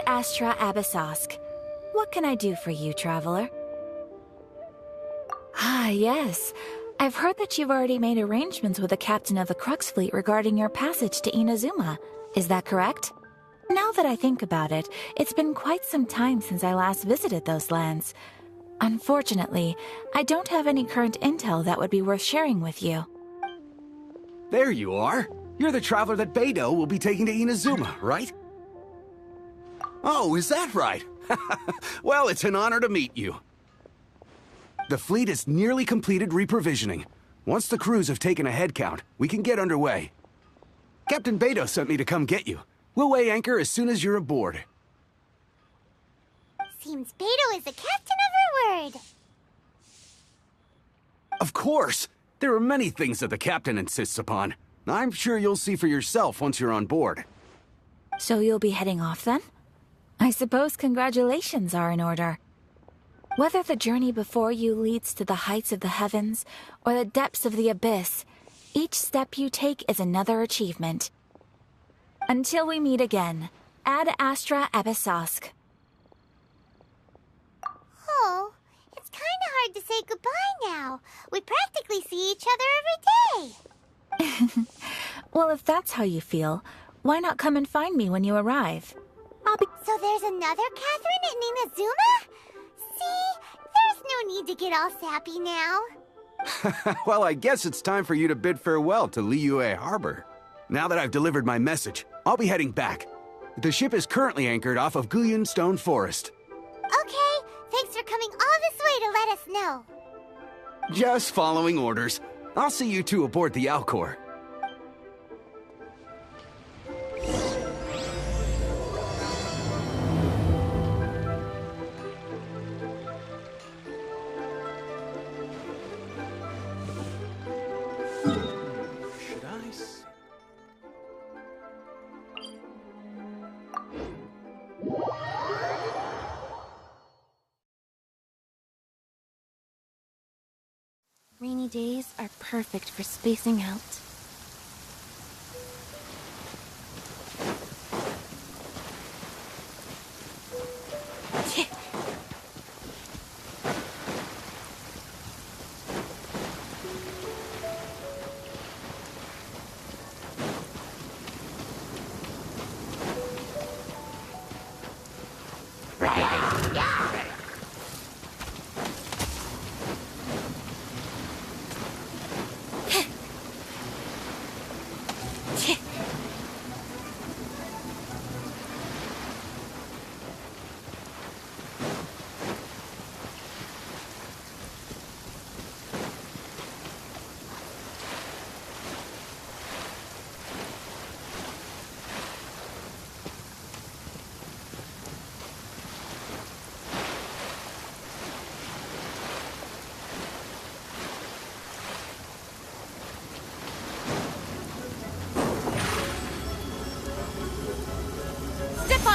Astra Abyssosk. What can I do for you, traveler? Ah, yes. I've heard that you've already made arrangements with the captain of the Crux Fleet regarding your passage to Inazuma. Is that correct? Now that I think about it, it's been quite some time since I last visited those lands. Unfortunately, I don't have any current intel that would be worth sharing with you. There you are. You're the traveler that Beidou will be taking to Inazuma, right? Oh, is that right? Well, it's an honor to meet you. The fleet has nearly completed reprovisioning. Once the crews have taken a head count, we can get underway. Captain Beidou sent me to come get you. We'll weigh anchor as soon as you're aboard. Seems Beidou is the captain of her word. Of course! There are many things that the captain insists upon. I'm sure you'll see for yourself once you're on board. So you'll be heading off then? I suppose congratulations are in order. Whether the journey before you leads to the heights of the heavens or the depths of the abyss, each step you take is another achievement. Until we meet again, Ad Astra Abyssosk. Oh, it's kinda hard to say goodbye now. We practically see each other every day. Well, if that's how you feel, why not come and find me when you arrive? So there's another Catherine in Inazuma? See, there's no need to get all sappy now. Well, I guess it's time for you to bid farewell to Liyue Harbor. Now that I've delivered my message, I'll be heading back. The ship is currently anchored off of Guyan Stone Forest. Okay, thanks for coming all this way to let us know. Just following orders. I'll see you two aboard the Alcor. Rainy days are perfect for spacing out.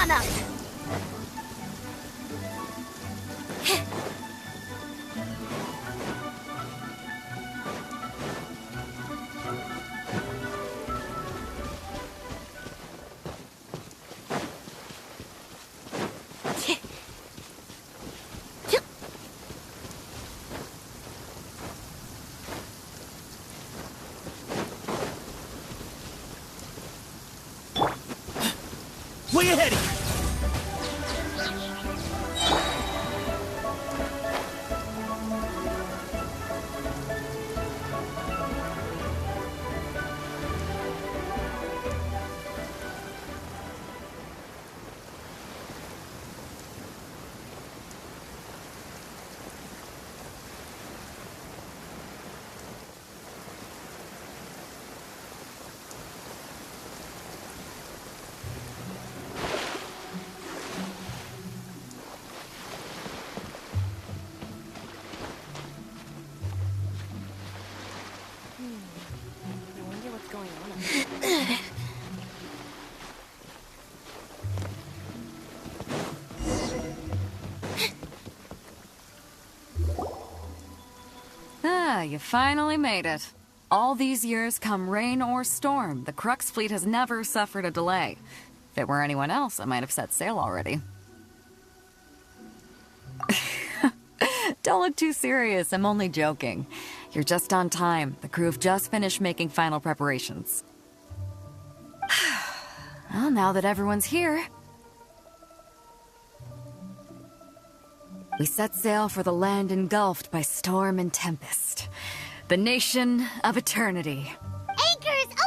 On up! Way ahead! You finally made it. All these years, come rain or storm, the Crux fleet has never suffered a delay. If it were anyone else, I might have set sail already. Don't look too serious, I'm only joking. You're just on time. The crew have just finished making final preparations. Well, now that everyone's here, we set sail for the land engulfed by storm and tempest. The nation of eternity. Anchors away!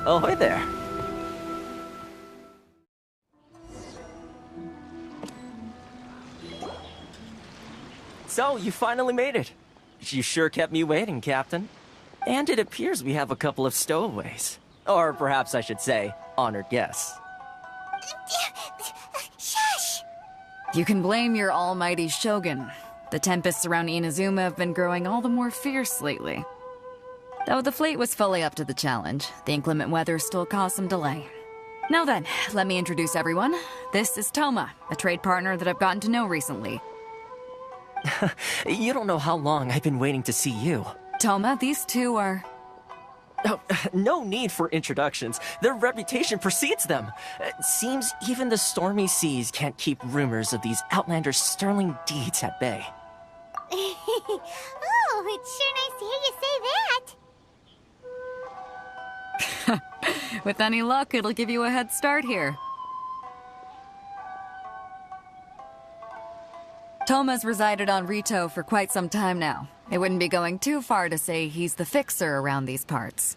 Ahoy there. So, you finally made it. You sure kept me waiting, Captain. And it appears we have a couple of stowaways. Or perhaps I should say, honored guests. Shush! You can blame your almighty Shogun. The tempests around Inazuma have been growing all the more fierce lately. Though the fleet was fully up to the challenge, the inclement weather still caused some delay. Now then, let me introduce everyone. This is Toma, a trade partner that I've gotten to know recently. You don't know how long I've been waiting to see you. Toma, these two are... Oh, no need for introductions. Their reputation precedes them. Seems even the stormy seas can't keep rumors of these outlanders' sterling deeds at bay. Oh, it's sure nice to hear you say that. With any luck, it'll give you a head start here. Toma's resided on Rito for quite some time now. It wouldn't be going too far to say he's the fixer around these parts.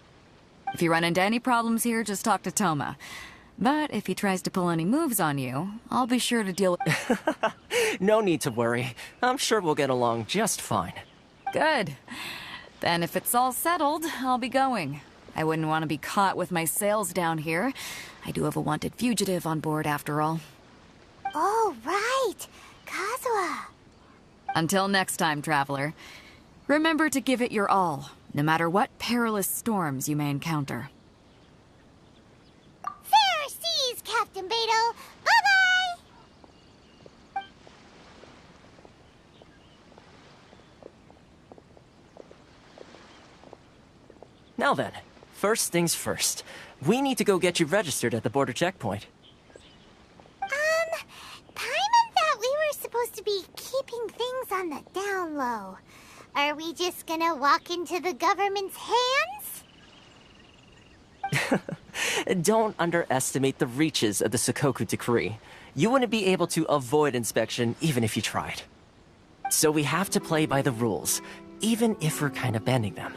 If you run into any problems here, just talk to Toma. But if he tries to pull any moves on you, I'll be sure to deal with... No need to worry. I'm sure we'll get along just fine. Good. Then if it's all settled, I'll be going. I wouldn't want to be caught with my sails down here. I do have a wanted fugitive on board after all. Oh, right. Kazuha. Until next time, traveler. Remember to give it your all, no matter what perilous storms you may encounter. Fair seas, Captain Beto. Bye-bye! Now then, first things first. We need to go get you registered at the border checkpoint. Paimon thought we were supposed to be keeping things on the down low. Are we just gonna walk into the government's hands? Don't underestimate the reaches of the Sakoku Decree. You wouldn't be able to avoid inspection even if you tried. So we have to play by the rules, even if we're kind of bending them.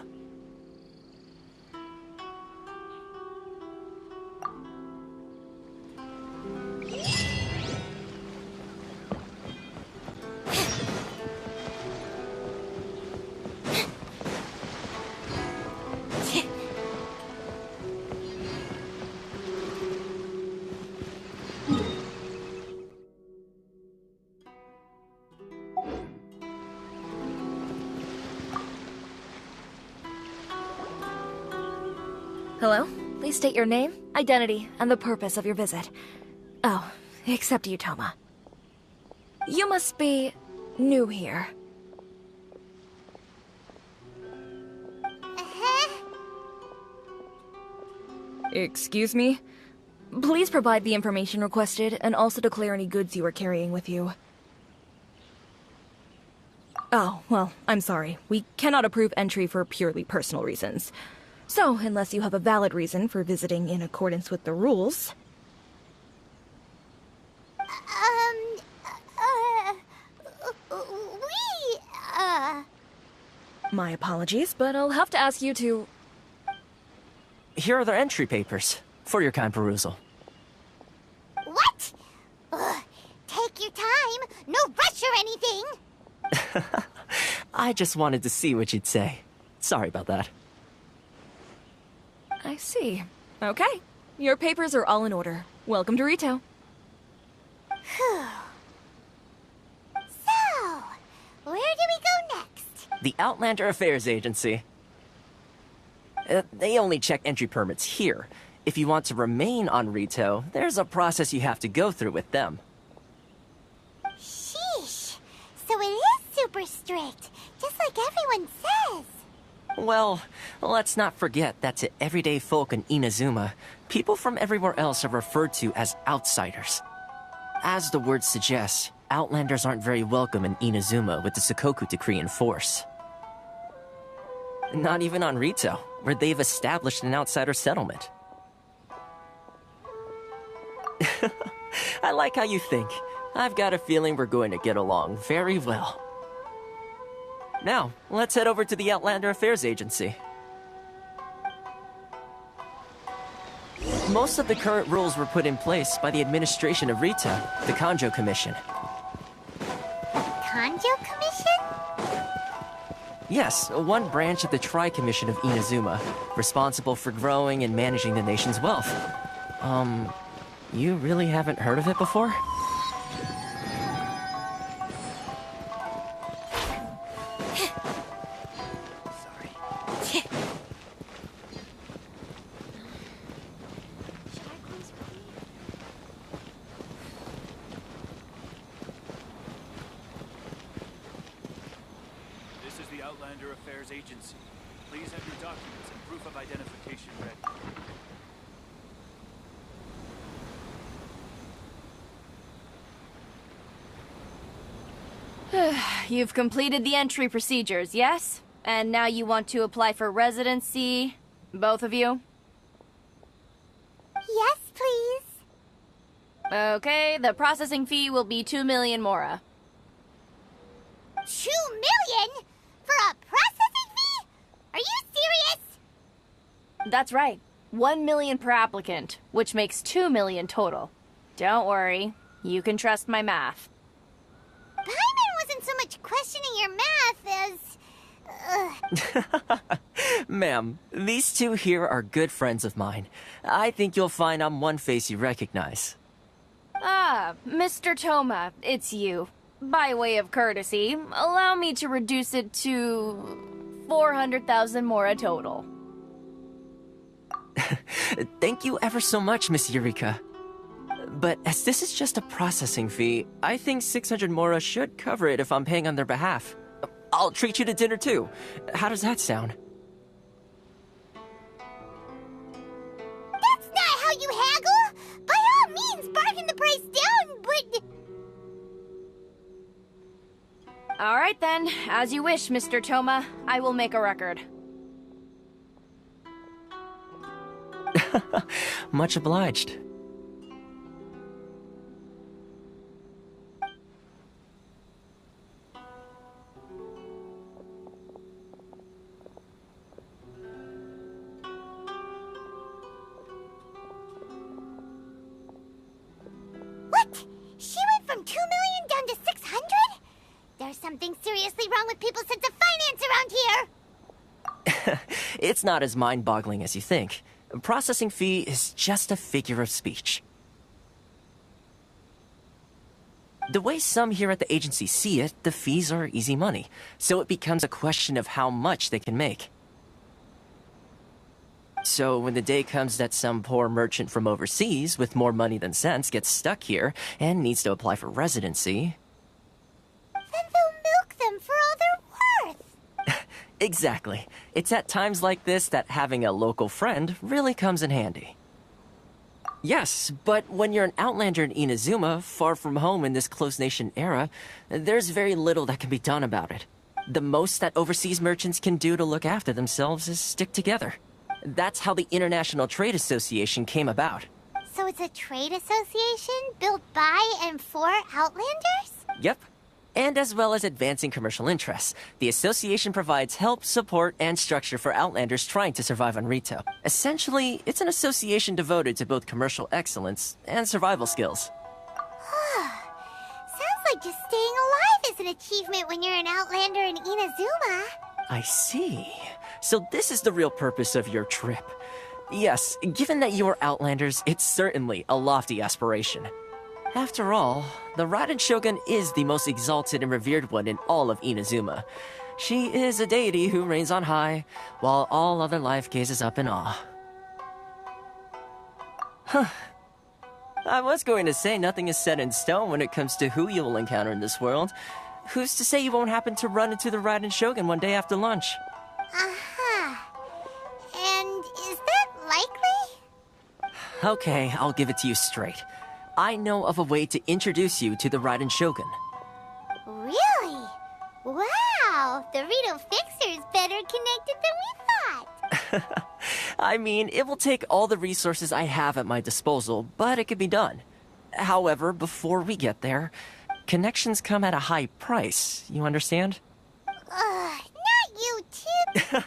Hello? Please state your name, identity, and the purpose of your visit. Oh, except you, Toma. You must be new here. Excuse me? Please provide the information requested, and also declare any goods you are carrying with you. Oh, well, I'm sorry. We cannot approve entry for purely personal reasons. So, unless you have a valid reason for visiting in accordance with the rules... My apologies, but I'll have to ask you to... Here are their entry papers, for your kind perusal. What? Take your time. No rush or anything. I just wanted to see what you'd say. Sorry about that. I see. Okay. Your papers are all in order. Welcome to Rito. Phew. So, where do we go next? The Outlander Affairs Agency. They only check entry permits here. If you want to remain on Rito, there's a process you have to go through with them. Sheesh. So it is super strict, just like everyone says. Well, let's not forget that to everyday folk in Inazuma, people from everywhere else are referred to as outsiders. As the word suggests, Outlanders aren't very welcome in Inazuma with the Sakoku Decree in force. Not even on Rito, where they've established an outsider settlement. I like how you think. I've got a feeling we're going to get along very well. Now, let's head over to the Outlander Affairs Agency. Most of the current rules were put in place by the administration of Rito, the Kanjo Commission. Kanjo Commission? Yes, one branch of the Tri-Commission of Inazuma, responsible for growing and managing the nation's wealth. You really haven't heard of it before? This is the Outlander Affairs Agency. Please have your documents and proof of identification ready. You've completed the entry procedures, yes? And now you want to apply for residency? Both of you? Yes, please. Okay, the processing fee will be 2 million mora. 2 million? For a processing fee? Are you serious? That's right. 1 million per applicant, which makes 2 million total. Don't worry, you can trust my math. Paimon wasn't so much questioning your math as... Ma'am, these two here are good friends of mine. I think you'll find I'm one face you recognize. Ah, Mr. Toma, it's you. By way of courtesy, allow me to reduce it to 400,000 mora total. Thank you ever so much, Miss Eureka. But as this is just a processing fee, I think 600 mora should cover it if I'm paying on their behalf. I'll treat you to dinner too. How does that sound? That's not how you haggle! By all means, bargain the price down, but... Alright then, as you wish, Mr. Toma. I will make a record. Much obliged. What? She went from 2 million down to 600? There's something seriously wrong with people's sense of finance around here! It's not as mind-boggling as you think. A processing fee is just a figure of speech. The way some here at the agency see it, the fees are easy money, so it becomes a question of how much they can make. So when the day comes that some poor merchant from overseas with more money than sense gets stuck here and needs to apply for residency... Then they'll milk them for all they're worth. Exactly. It's at times like this that having a local friend really comes in handy. Yes, but when you're an outlander in Inazuma, far from home in this closed nation era, there's very little that can be done about it. The most that overseas merchants can do to look after themselves is stick together. That's how the International Trade Association came about. So it's a trade association built by and for Outlanders? Yep. And as well as advancing commercial interests, the association provides help, support, and structure for Outlanders trying to survive on Rito. Essentially, it's an association devoted to both commercial excellence and survival skills. Sounds like just staying alive is an achievement when you're an Outlander in Inazuma. I see. So this is the real purpose of your trip. Yes, given that you are Outlanders, it's certainly a lofty aspiration. After all, the Raiden Shogun is the most exalted and revered one in all of Inazuma. She is a deity who reigns on high, while all other life gazes up in awe. Huh. I was going to say nothing is set in stone when it comes to who you will encounter in this world. Who's to say you won't happen to run into the Raiden Shogun one day after lunch? Uh-huh. And is that likely? Okay, I'll give it to you straight. I know of a way to introduce you to the Raiden Shogun. Really? Wow! The Rito Fixer's better connected than we thought! I mean, it will take all the resources I have at my disposal, but it could be done. However, before we get there, connections come at a high price, you understand? Not you too!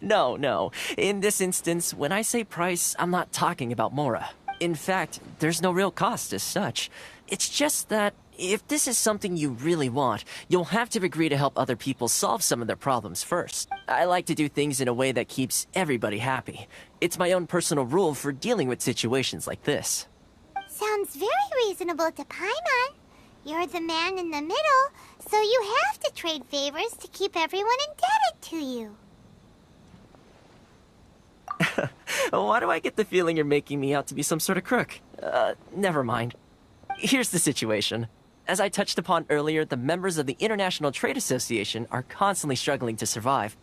No. In this instance, when I say price, I'm not talking about Mora. In fact, there's no real cost as such. It's just that if this is something you really want, you'll have to agree to help other people solve some of their problems first. I like to do things in a way that keeps everybody happy. It's my own personal rule for dealing with situations like this. Sounds very reasonable to Paimon. You're the man in the middle, so you have to trade favors to keep everyone indebted to you. Why do I get the feeling you're making me out to be some sort of crook? Never mind. Here's the situation. As I touched upon earlier, the members of the International Trade Association are constantly struggling to survive.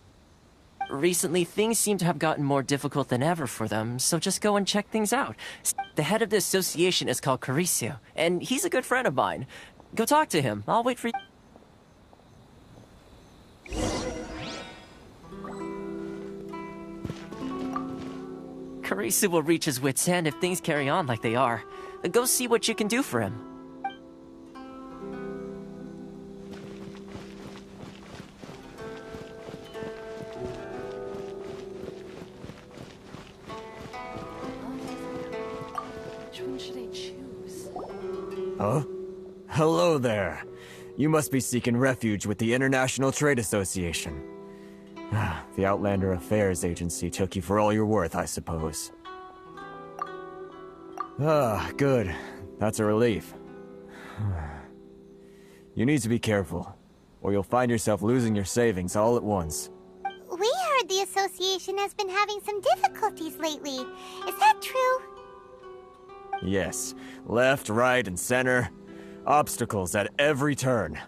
Recently, things seem to have gotten more difficult than ever for them, so just go and check things out. The head of the association is called Carisio, and he's a good friend of mine. Go talk to him. I'll wait for you. Karisu will reach his wit's end if things carry on like they are. Go see what you can do for him. Which one should I choose? Huh? Hello there. You must be seeking refuge with the International Trade Association. The Outlander Affairs Agency took you for all you're worth, I suppose. Good. That's a relief. You need to be careful, or you'll find yourself losing your savings all at once. We heard the association has been having some difficulties lately. Is that true? Yes. Left, right, and center. Obstacles at every turn.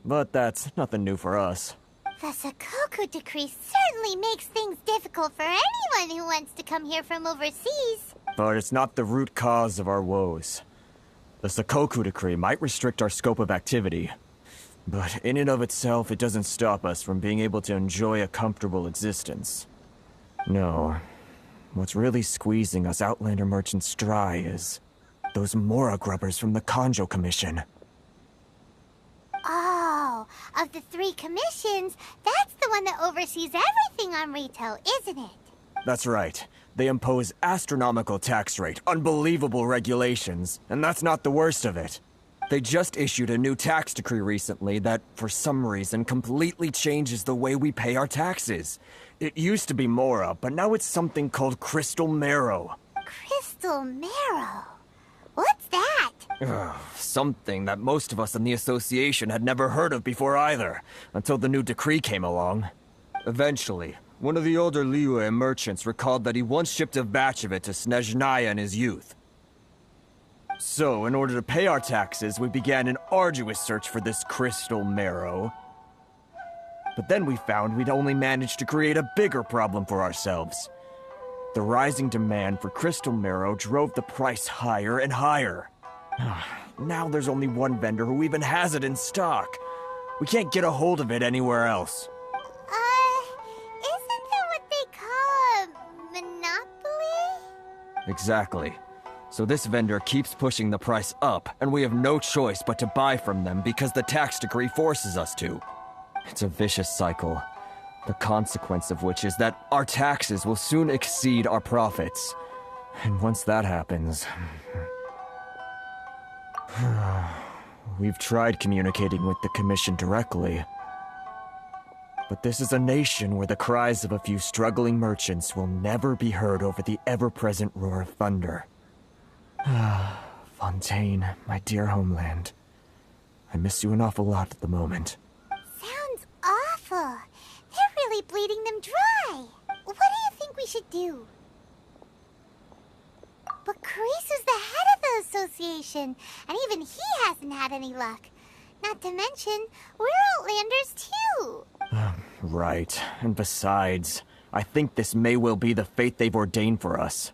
But that's nothing new for us. The Sakoku decree certainly makes things difficult for anyone who wants to come here from overseas. But it's not the root cause of our woes. The Sakoku decree might restrict our scope of activity, but in and of itself, it doesn't stop us from being able to enjoy a comfortable existence. No. What's really squeezing us Outlander merchants dry is those Mora grubbers from the Kanjo Commission. Oh, of the 3 commissions, that's the one that oversees everything on Rito, isn't it? That's right. They impose astronomical tax rate, unbelievable regulations, and that's not the worst of it. They just issued a new tax decree recently that, for some reason, completely changes the way we pay our taxes. It used to be Mora, but now it's something called Crystal Marrow. Crystal Marrow? What's that? Something that most of us in the association had never heard of before either, until the new decree came along. Eventually, One of the older Liyue merchants recalled that he once shipped a batch of it to Snezhnaya in his youth. So, in order to pay our taxes, we began an arduous search for this crystal marrow. But then we found we'd only managed to create a bigger problem for ourselves. The rising demand for crystal marrow drove the price higher and higher. Now there's only one vendor who even has it in stock. We can't get a hold of it anywhere else. Isn't that what they call a monopoly? Exactly. So this vendor keeps pushing the price up, and we have no choice but to buy from them because the tax decree forces us to. It's a vicious cycle, the consequence of which is that our taxes will soon exceed our profits. And once that happens... We've tried communicating with the Commission directly. But this is a nation where the cries of a few struggling merchants will never be heard over the ever-present roar of thunder. Fontaine, my dear homeland. I miss you an awful lot at the moment. Sounds awful. They're really bleeding them dry. What do you think we should do? But Carisu's the head of the association, and even he hasn't had any luck. Not to mention, we're Outlanders too. Right. And besides, I think this may well be the fate they've ordained for us.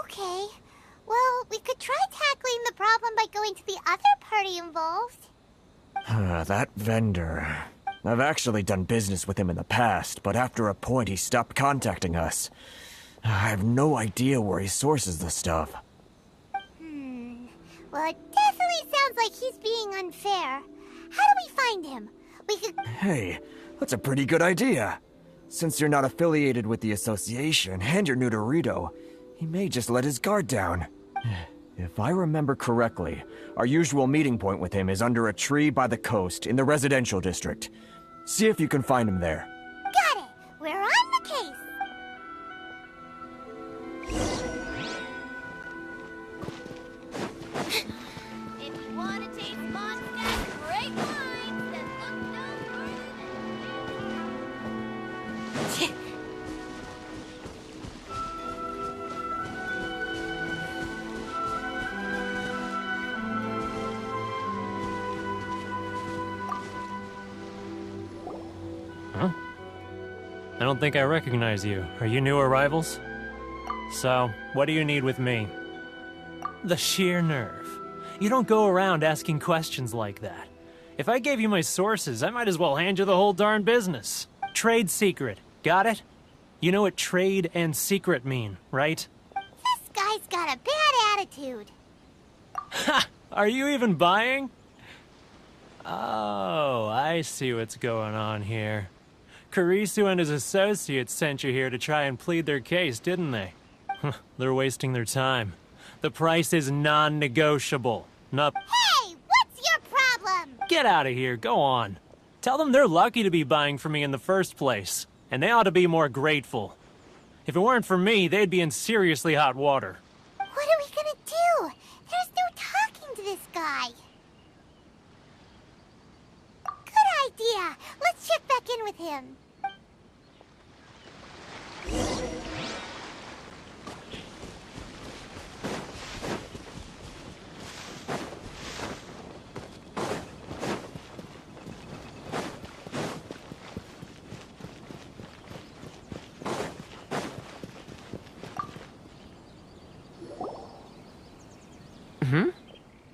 Okay. Well, we could try tackling the problem by going to the other party involved. That vendor. I've actually done business with him in the past, but after a point he stopped contacting us. I have no idea where he sources the stuff. Well, it definitely sounds like he's being unfair. How do we find him? We could... Hey, that's a pretty good idea. Since you're not affiliated with the association, and you're new to Rito, he may just let his guard down. If I remember correctly, our usual meeting point with him is under a tree by the coast in the residential district. See if you can find him there. Got it! We're on the case! If you want to taste Mondstadt's great wines, then look no further. Huh? I don't think I recognize you. Are you new arrivals? So, what do you need with me? The sheer nerve. You don't go around asking questions like that. If I gave you my sources, I might as well hand you the whole darn business. Trade secret. Got it? You know what trade and secret mean, right? This guy's got a bad attitude. Ha! Are you even buying? Oh, I see what's going on here. Carisu and his associates sent you here to try and plead their case, didn't they? They're wasting their time. The price is non-negotiable. Hey, what's your problem? Get out of here, go on. Tell them they're lucky to be buying from me in the first place, and they ought to be more grateful. If it weren't for me, they'd be in seriously hot water. What are we gonna do? There's no talking to this guy. Good idea. Let's check back in with him.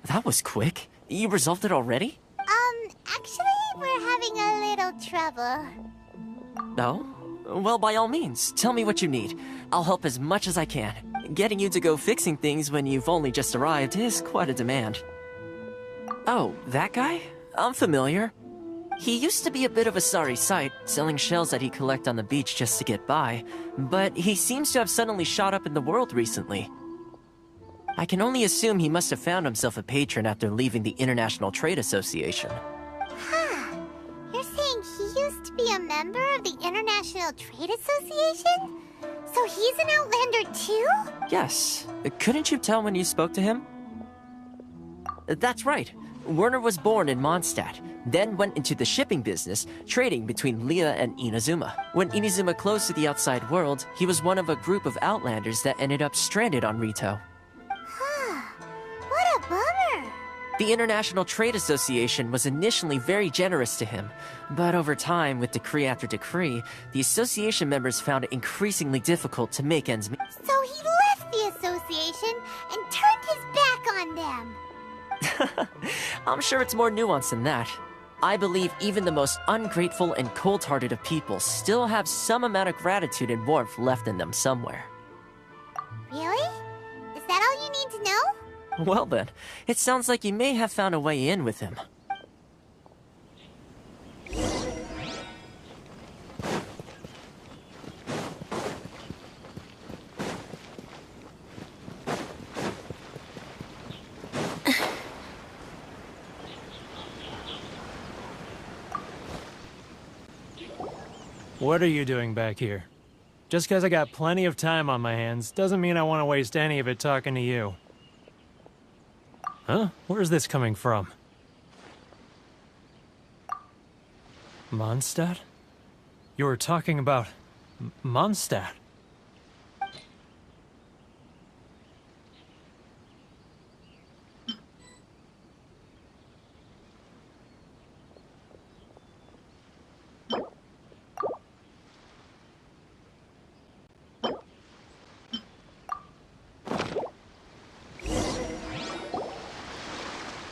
That was quick. You resolved it already? Actually, we're having a little trouble. Oh? Well, by all means, tell me what you need. I'll help as much as I can. Getting you to go fixing things when you've only just arrived is quite a demand. Oh, that guy? I'm familiar. He used to be a bit of a sorry sight, selling shells that he'd collect on the beach just to get by, but he seems to have suddenly shot up in the world recently. I can only assume he must have found himself a patron after leaving the International Trade Association. Huh. You're saying he used to be a member of the International Trade Association? So he's an Outlander too? Yes. Couldn't you tell when you spoke to him? That's right. Werner was born in Mondstadt, then went into the shipping business, trading between Lea and Inazuma. When Inazuma closed to the outside world, he was one of a group of outlanders that ended up stranded on Rito. What a bummer! The International Trade Association was initially very generous to him, but over time, with decree after decree, the association members found it increasingly difficult to make ends meet. So he left the association and turned his back on them. I'm sure it's more nuanced than that. I believe even the most ungrateful and cold-hearted of people still have some amount of gratitude and warmth left in them somewhere. Really? Is that all you need to know? Well then, it sounds like you may have found a way in with him. What are you doing back here? Just because I got plenty of time on my hands doesn't mean I want to waste any of it talking to you. Huh? Where's this coming from? Mondstadt? You were talking about Mondstadt.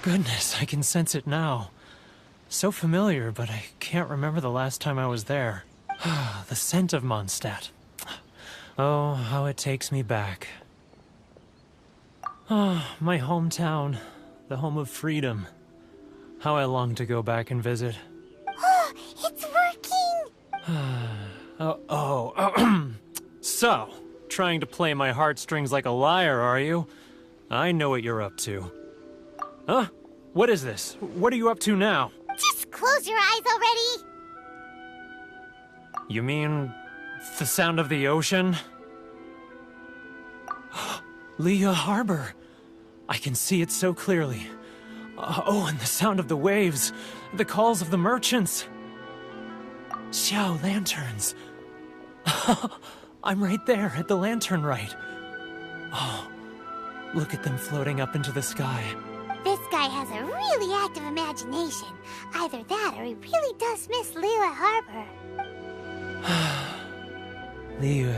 Goodness, I can sense it now. So familiar, but I can't remember the last time I was there. The scent of Mondstadt. Oh, how it takes me back. Oh, my hometown. The home of freedom. How I long to go back and visit. Oh, it's working! So, trying to play my heartstrings like a liar, are you? I know what you're up to. Huh? What is this? What are you up to now? Just close your eyes already! You mean the sound of the ocean? Lea Harbor. I can see it so clearly. Oh, and the sound of the waves. The calls of the merchants. Xiao lanterns. I'm right there at the lantern right. Oh, look at them floating up into the sky. This guy has a really active imagination. Either that or he really does miss Lea Harbor. Lea.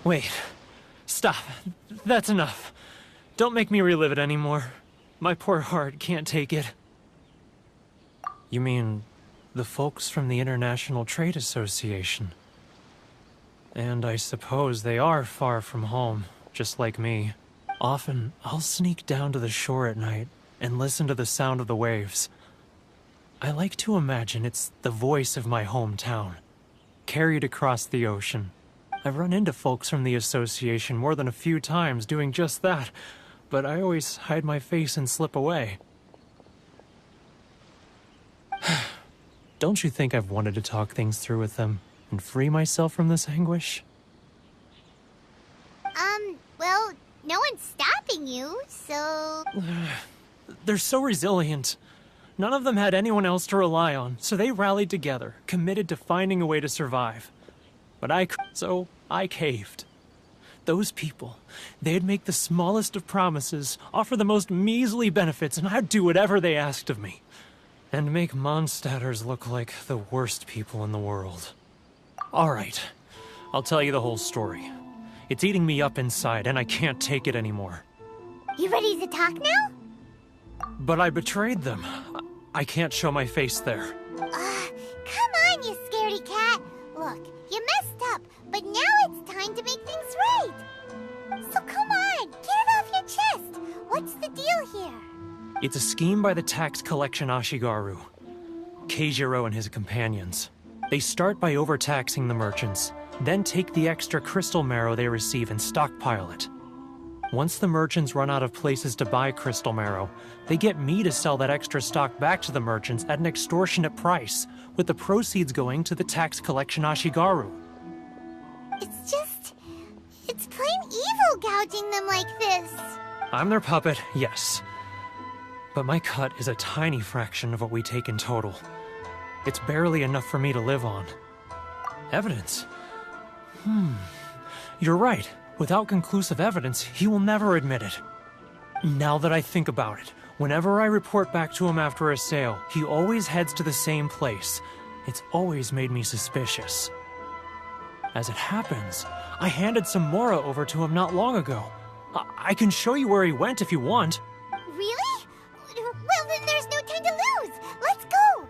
Wait. Stop. That's enough. Don't make me relive it anymore. My poor heart can't take it. You mean the folks from the International Trade Association? And I suppose they are far from home, just like me. Often, I'll sneak down to the shore at night and listen to the sound of the waves. I like to imagine it's the voice of my hometown, carried across the ocean. I've run into folks from the association more than a few times doing just that, but I always hide my face and slip away. Don't you think I've wanted to talk things through with them and free myself from this anguish? Well, no one's stopping you, so... They're so resilient. None of them had anyone else to rely on, so they rallied together, committed to finding a way to survive. But I caved. Those people, they'd make the smallest of promises, offer the most measly benefits, and I'd do whatever they asked of me. And make Mondstadters look like the worst people in the world. Alright, I'll tell you the whole story. It's eating me up inside, and I can't take it anymore. You ready to talk now? But I betrayed them. I can't show my face there. Come on, you scaredy cat. Look, you messed up, but now it's time to make things right. So come on, get it off your chest. What's the deal here? It's a scheme by the tax collection Ashigaru, Keijiro and his companions. They start by overtaxing the merchants, then take the extra crystal marrow they receive and stockpile it. Once the merchants run out of places to buy crystal marrow, they get me to sell that extra stock back to the merchants at an extortionate price, with the proceeds going to the tax collection Ashigaru. It's plain evil gouging them like this. I'm their puppet, yes. But my cut is a tiny fraction of what we take in total. It's barely enough for me to live on. Evidence? You're right. Without conclusive evidence, he will never admit it. Now that I think about it, whenever I report back to him after a sale, he always heads to the same place. It's always made me suspicious. As it happens, I handed some Mora over to him not long ago. I can show you where he went if you want. Really? Well, then there's no time to lose. Let's go.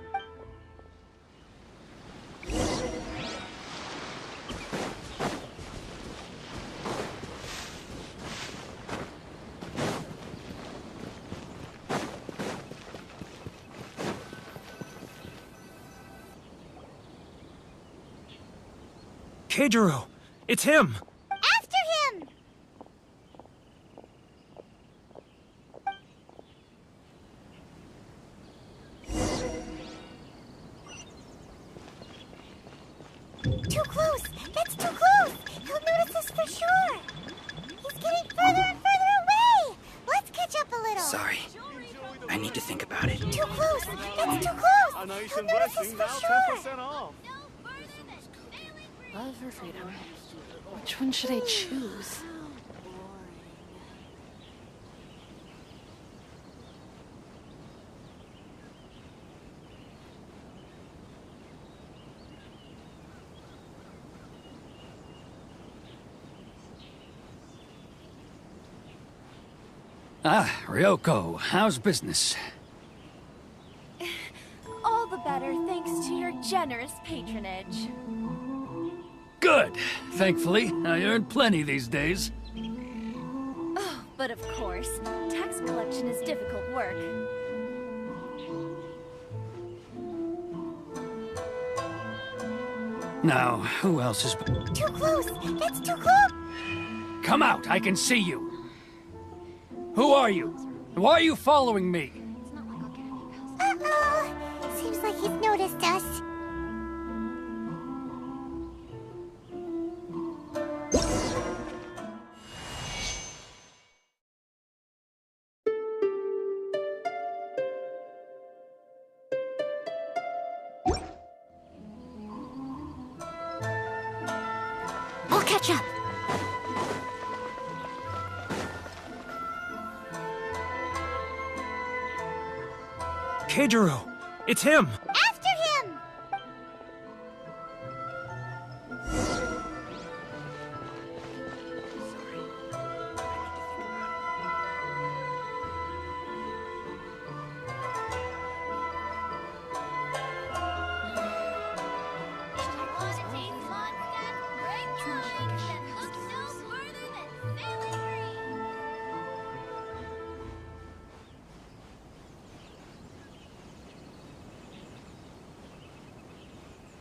Keijiro! It's him! After him! Too close! That's too close! He'll notice us for sure! He's getting further and further away! Let's catch up a little! Sorry. I need to think about it. Too close! That's too close! A nice He'll and notice us blessing, for now sure! 10% off. Love or freedom? Which one should I choose? Ah, Ryoko, how's business? All the better thanks to your generous patronage. Good. Thankfully, I earn plenty these days. Oh, but of course, tax collection is difficult work. Now, who else is... Too close! That's too close! Come out, I can see you! Who are you? Why are you following me? Uh-oh! Seems like he's noticed us. I'll catch up. Keijiro! It's him! After him!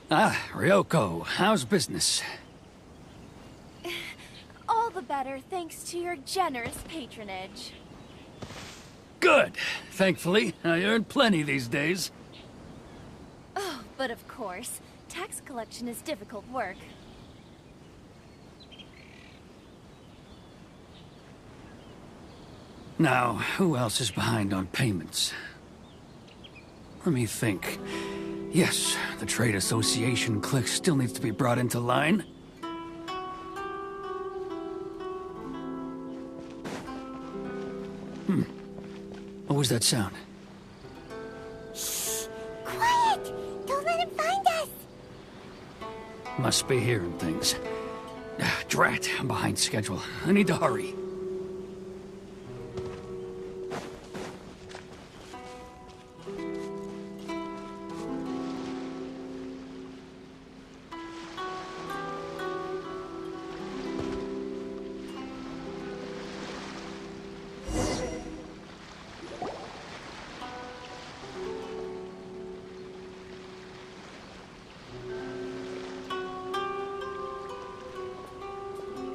Ah, Ryoko, how's business? All the better thanks to your generous patronage. Good. Thankfully, I earn plenty these days. Oh, but of course, tax collection is difficult work. Now, who else is behind on payments? Let me think. Yes, the Trade Association clique still needs to be brought into line. What was that sound? Shh! Quiet! Don't let him find us! Must be hearing things. Drat, I'm behind schedule. I need to hurry.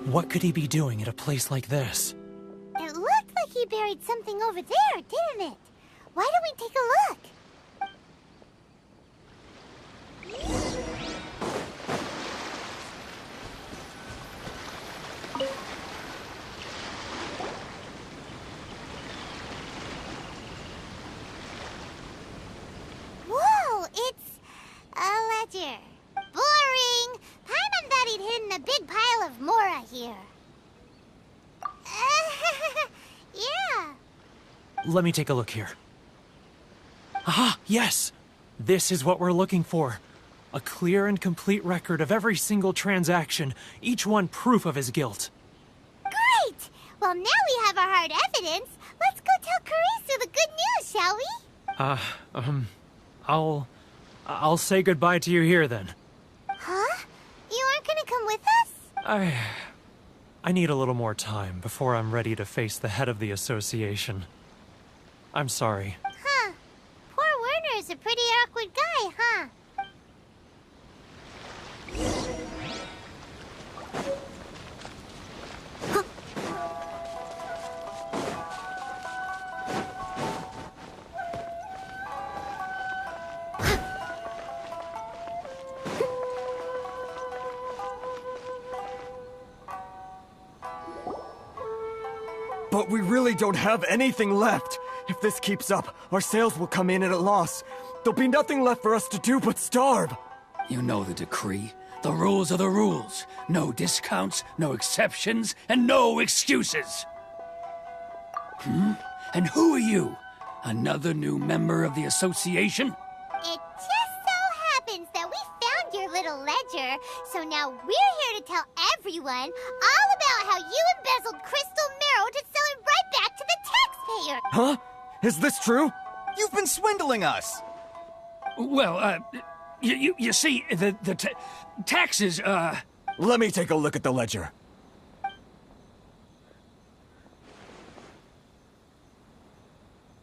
What could he be doing at a place like this? buried something over there, didn't it? Why don't we take a look? Whoa, it's a ledger. Boring! Paimon thought he'd hidden a big pile of Mora here. Yeah. Let me take a look here. Aha, yes! This is what we're looking for. A clear and complete record of every single transaction, each one proof of his guilt. Great! Well, now we have our hard evidence. Let's go tell Karisu the good news, shall we? I'll say goodbye to you here then. Huh? You aren't gonna come with us? I need a little more time before I'm ready to face the head of the association. I'm sorry. Huh. Poor Werner's a pretty awkward guy, huh? But we really don't have anything left. If this keeps up, our sales will come in at a loss. There'll be nothing left for us to do but starve. You know the decree. The rules are the rules. No discounts, no exceptions, and no excuses. And who are you? Another new member of the association? It just so happens that we found your little ledger, so now we're here to tell everyone all about how you embezzled crystal marrow to sell it right back to the taxpayer. Huh? Is this true? You've been swindling us! Well, you see, the taxes, Let me take a look at the ledger.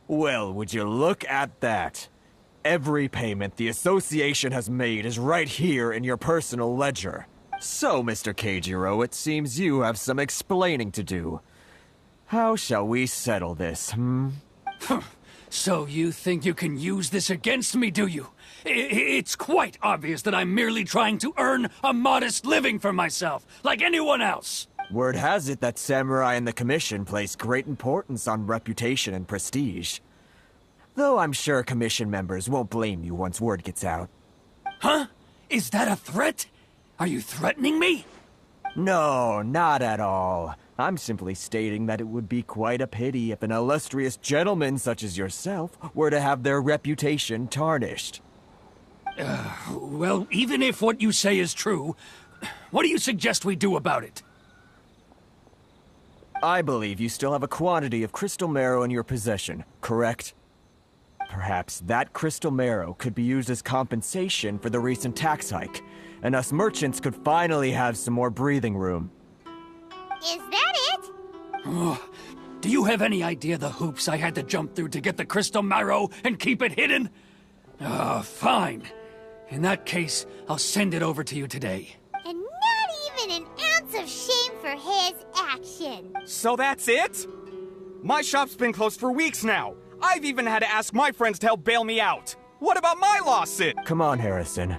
Well, would you look at that? Every payment the association has made is right here in your personal ledger. So, Mr. Keijiro, it seems you have some explaining to do. How shall we settle this, So you think you can use this against me, do you? It's quite obvious that I'm merely trying to earn a modest living for myself, like anyone else. Word has it that samurai and the commission place great importance on reputation and prestige. Though I'm sure commission members won't blame you once word gets out. Huh? Is that a threat? Are you threatening me? No, not at all. I'm simply stating that it would be quite a pity if an illustrious gentleman such as yourself were to have their reputation tarnished. Well, even if what you say is true, what do you suggest we do about it? I believe you still have a quantity of crystal marrow in your possession, correct? Perhaps that crystal marrow could be used as compensation for the recent tax hike, and us merchants could finally have some more breathing room. Is that it? Oh, do you have any idea the hoops I had to jump through to get the crystal marrow and keep it hidden? Fine. In that case, I'll send it over to you today. And not even an ounce of shame for his action. So that's it? My shop's been closed for weeks now. I've even had to ask my friends to help bail me out. What about my lawsuit? Come on, Harrison.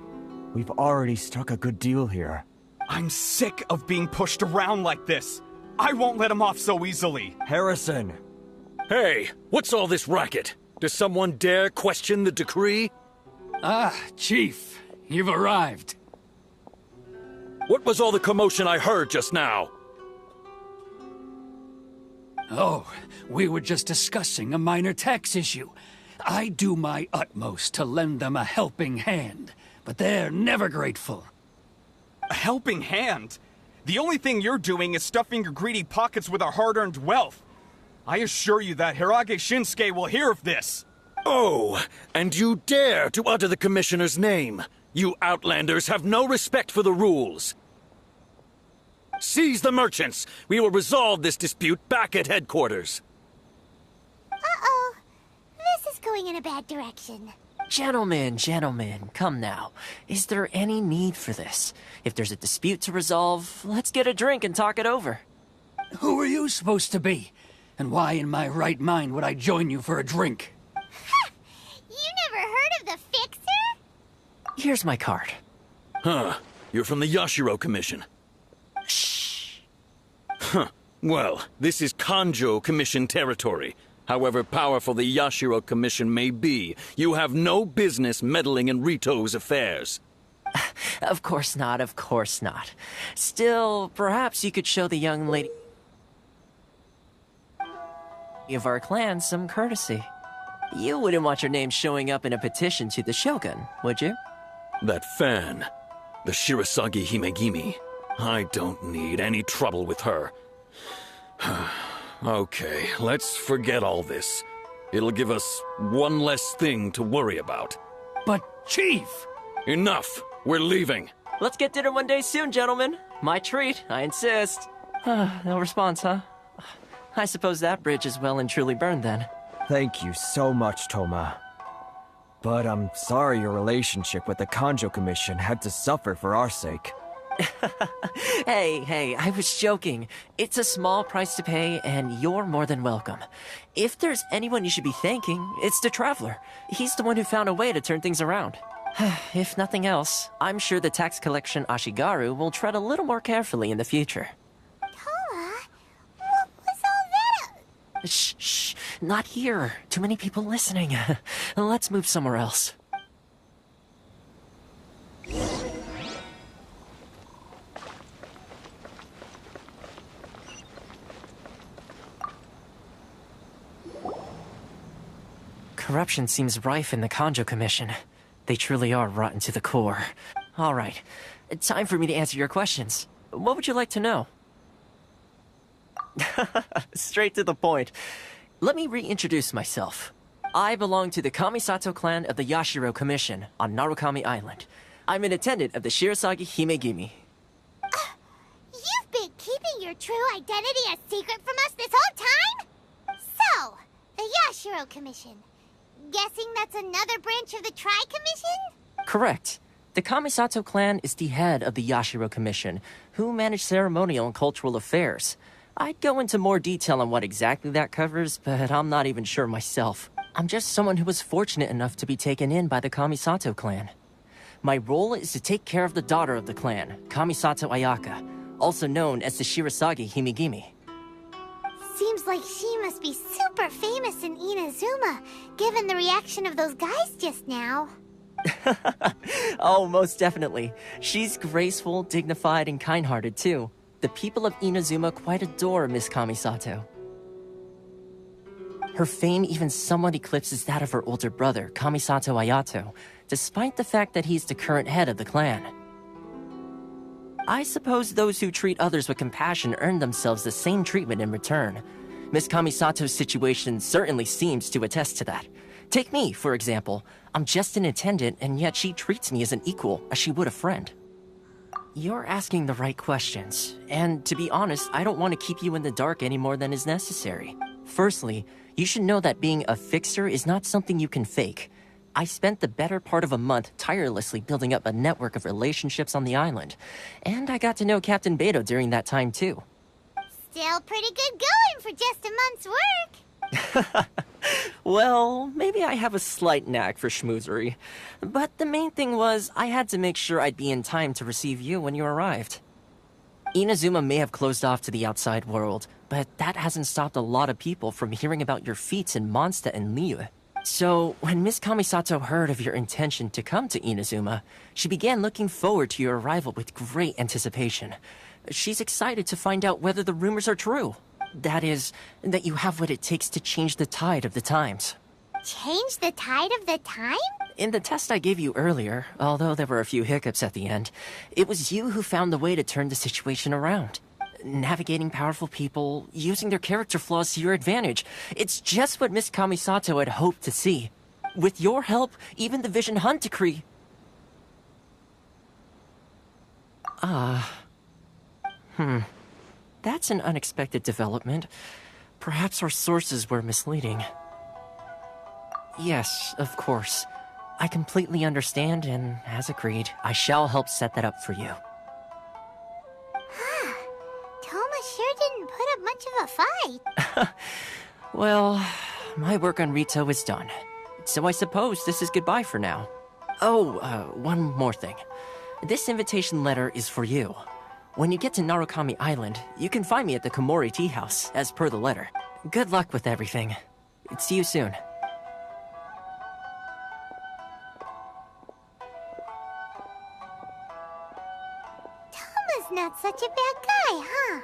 We've already struck a good deal here. I'm sick of being pushed around like this. I won't let him off so easily. Harrison! Hey, what's all this racket? Does someone dare question the decree? Ah, Chief, you've arrived. What was all the commotion I heard just now? Oh, we were just discussing a minor tax issue. I do my utmost to lend them a helping hand, but they're never grateful. A helping hand? The only thing you're doing is stuffing your greedy pockets with our hard-earned wealth. I assure you that Hirage Shinsuke will hear of this. Oh, and you dare to utter the Commissioner's name. You Outlanders have no respect for the rules. Seize the merchants. We will resolve this dispute back at headquarters. Uh-oh. This is going in a bad direction. Gentlemen, come now. Is there any need for this? If there's a dispute to resolve, let's get a drink and talk it over. Who are you supposed to be? And why in my right mind would I join you for a drink? You never heard of the Fixer? Here's my card. Huh. You're from the Yashiro Commission. Shh. Huh. Well, this is Kanjo Commission territory. However powerful the Yashiro Commission may be, you have no business meddling in Rito's affairs. Of course not, of course not. Still, perhaps you could show the young lady of our clan some courtesy. You wouldn't want your name showing up in a petition to the Shogun, would you? That fan, the Shirasagi Himegimi. I don't need any trouble with her. Okay, let's forget all this. It'll give us one less thing to worry about. But, Chief! Enough! We're leaving. Let's get dinner one day soon, gentlemen. My treat, I insist. No response, huh? I suppose that bridge is well and truly burned then. Thank you so much, Toma. But I'm sorry your relationship with the Kanjo Commission had to suffer for our sake. Hey, I was joking. It's a small price to pay, and you're more than welcome. If there's anyone you should be thanking, it's the Traveler. He's the one who found a way to turn things around. If nothing else, I'm sure the tax collection Ashigaru will tread a little more carefully in the future. Toma, what was all that? Shh, not here. Too many people listening. Let's move somewhere else. Corruption seems rife in the Kanjo Commission. They truly are rotten to the core. All right, time for me to answer your questions. What would you like to know? Straight to the point. Let me reintroduce myself. I belong to the Kamisato clan of the Yashiro Commission on Narukami Island. I'm an attendant of the Shirasagi Himegimi. You've been keeping your true identity a secret from us this whole time? So, the Yashiro Commission. Guessing that's another branch of the Tri-Commission? Correct. The Kamisato clan is the head of the Yashiro Commission, who manage ceremonial and cultural affairs. I'd go into more detail on what exactly that covers, but I'm not even sure myself. I'm just someone who was fortunate enough to be taken in by the Kamisato clan. My role is to take care of the daughter of the clan, Kamisato Ayaka, also known as the Shirasagi Himegimi. Seems like she must be super famous in Inazuma, given the reaction of those guys just now. Oh, most definitely. She's graceful, dignified, and kind-hearted, too. The people of Inazuma quite adore Miss Kamisato. Her fame even somewhat eclipses that of her older brother, Kamisato Ayato, despite the fact that he's the current head of the clan. I suppose those who treat others with compassion earn themselves the same treatment in return. Miss Kamisato's situation certainly seems to attest to that. Take me, for example. I'm just an attendant, and yet she treats me as an equal, as she would a friend. You're asking the right questions, and to be honest, I don't want to keep you in the dark any more than is necessary. Firstly, you should know that being a fixer is not something you can fake. I spent the better part of a month tirelessly building up a network of relationships on the island, and I got to know Captain Beto during that time too. Still pretty good going for just a month's work. Well, maybe I have a slight knack for schmoozery, but the main thing was I had to make sure I'd be in time to receive you when you arrived. Inazuma may have closed off to the outside world, but that hasn't stopped a lot of people from hearing about your feats in Mondstadt and Liyue. So, when Miss Kamisato heard of your intention to come to Inazuma, she began looking forward to your arrival with great anticipation. She's excited to find out whether the rumors are true. That is, that you have what it takes to change the tide of the times. Change the tide of the time? In the test I gave you earlier, although there were a few hiccups at the end, it was you who found the way to turn the situation around. Navigating powerful people, using their character flaws to your advantage. It's just what Miss Kamisato had hoped to see. With your help, even the Vision Hunt Decree... That's an unexpected development. Perhaps our sources were misleading. Yes, of course. I completely understand, and as agreed, I shall help set that up for you. Toma sure didn't put up much of a fight. Well, my work on Rito is done. So I suppose this is goodbye for now. Oh, one more thing. This invitation letter is for you. When you get to Narukami Island, you can find me at the Komori Tea House, as per the letter. Good luck with everything. See you soon. Toma's not such a bad guy, huh?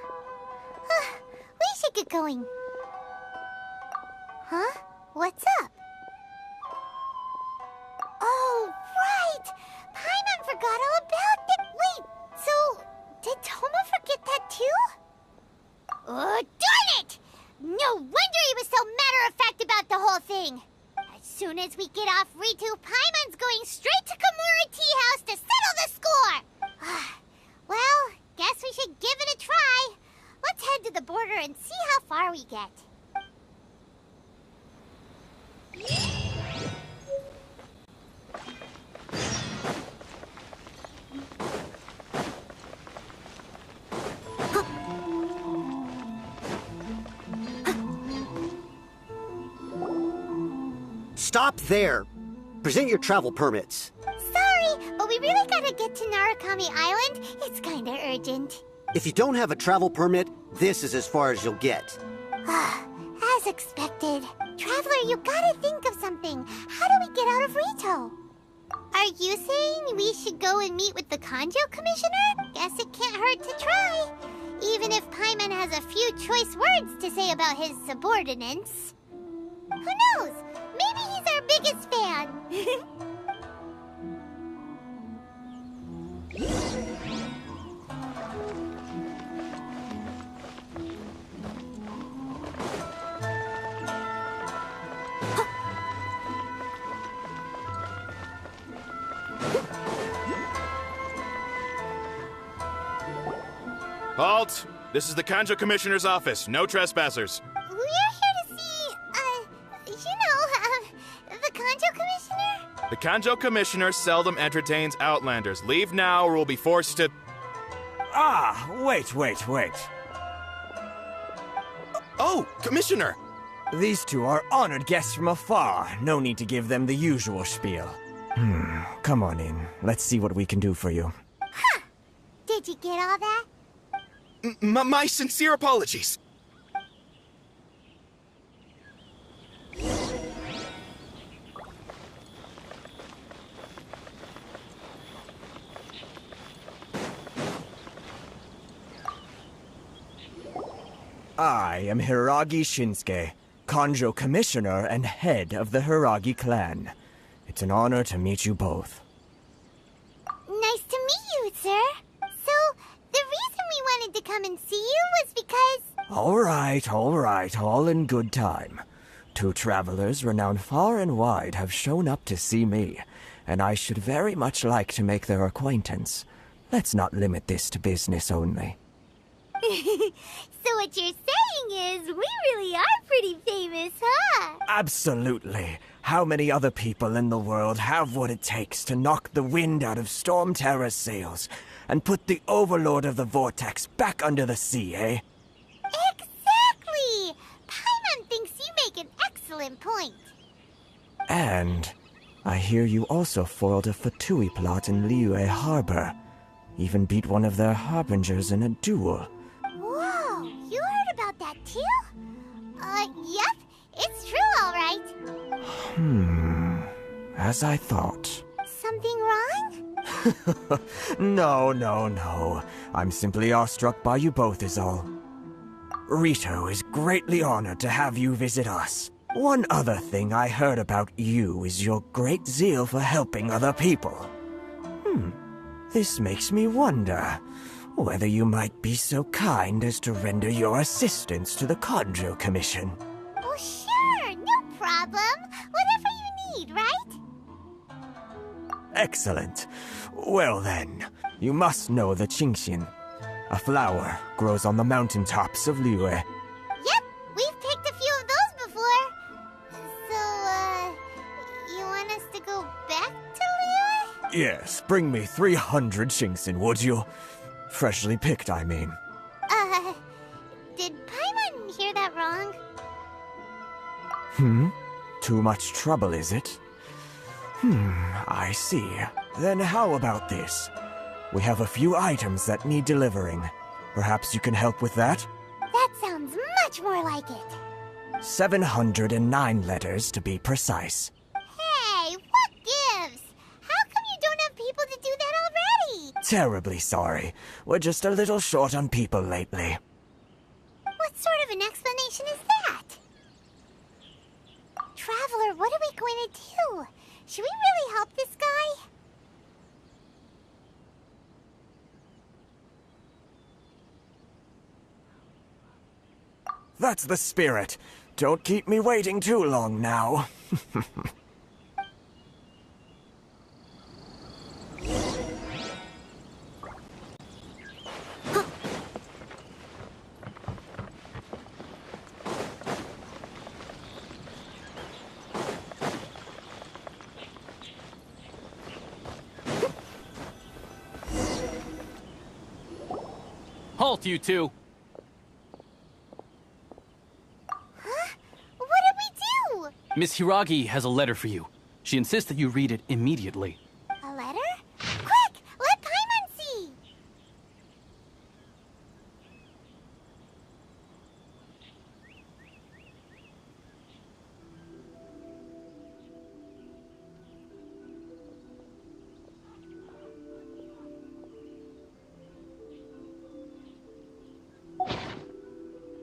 We should get going. Huh? What's up? Oh, right! Paimon forgot all about it! Wait, so... did Toma forget that too? Oh, darn it! No wonder he was so matter-of-fact about the whole thing! As soon as we get off Ritu, Paimon's going straight to Komori Tea House to settle the score! Well, guess we should give it a try. Let's head to the border and see how far we get. Stop there! Present your travel permits. Sorry, but we really gotta get to Narukami Island. It's kinda urgent. If you don't have a travel permit, this is as far as you'll get. As expected. Traveler, you gotta think of something. How do we get out of Rito? Are you saying we should go and meet with the Kanjo Commissioner? Guess it can't hurt to try. Even if Paimon has a few choice words to say about his subordinates. Who knows? Maybe he's our biggest fan. Halt! This is the Kanjo Commissioner's office. No trespassers. We're here to see, the Kanjo Commissioner? The Kanjo Commissioner seldom entertains Outlanders. Leave now or we'll be forced to... Ah, wait. Oh, Commissioner! These two are honored guests from afar. No need to give them the usual spiel. Come on in. Let's see what we can do for you. Huh. Did you get all that? My sincere apologies. I am Hiragi Shinsuke, Kanjo Commissioner and head of the Hiragi clan. It's an honor to meet you both. Nice to meet you, sir. So, the reason we wanted to come and see you was because... All right, all in good time. Two travelers renowned far and wide have shown up to see me, and I should very much like to make their acquaintance. Let's not limit this to business only. So what you're saying is, we really are pretty famous, huh? Absolutely. How many other people in the world have what it takes to knock the wind out of Storm Terror's sails and put the Overlord of the Vortex back under the sea, eh? Exactly! Paimon thinks you make an excellent point. And I hear you also foiled a Fatui plot in Liyue Harbor. Even beat one of their harbingers in a duel. Whoa, you heard about that too? Yep, it's true, all right. As I thought. Something wrong? No. I'm simply awestruck by you both is all. Rito is greatly honored to have you visit us. One other thing I heard about you is your great zeal for helping other people. This makes me wonder whether you might be so kind as to render your assistance to the Kanjo Commission. Oh, sure, no problem. Whatever you need, right? Excellent. Well then, you must know the Qingxin. A flower grows on the mountaintops of Liyue. Yep, we've picked a few of those before. So, you want us to go back to Liyue? Yes, bring me 300 Qingxin, would you? Freshly picked, I mean. Did Paimon hear that wrong? Too much trouble, is it? I see. Then how about this? We have a few items that need delivering. Perhaps you can help with that? That sounds much more like it. 709 letters, to be precise. Hey, what gives? How come you don't have people to do that already? Terribly sorry. We're just a little short on people lately. What sort of an explanation is that? Traveler, what are we going to do? Should we really help this guy? That's the spirit. Don't keep me waiting too long now. Halt, you two! Miss Hiragi has a letter for you. She insists that you read it immediately. A letter? Quick! Let Paimon see!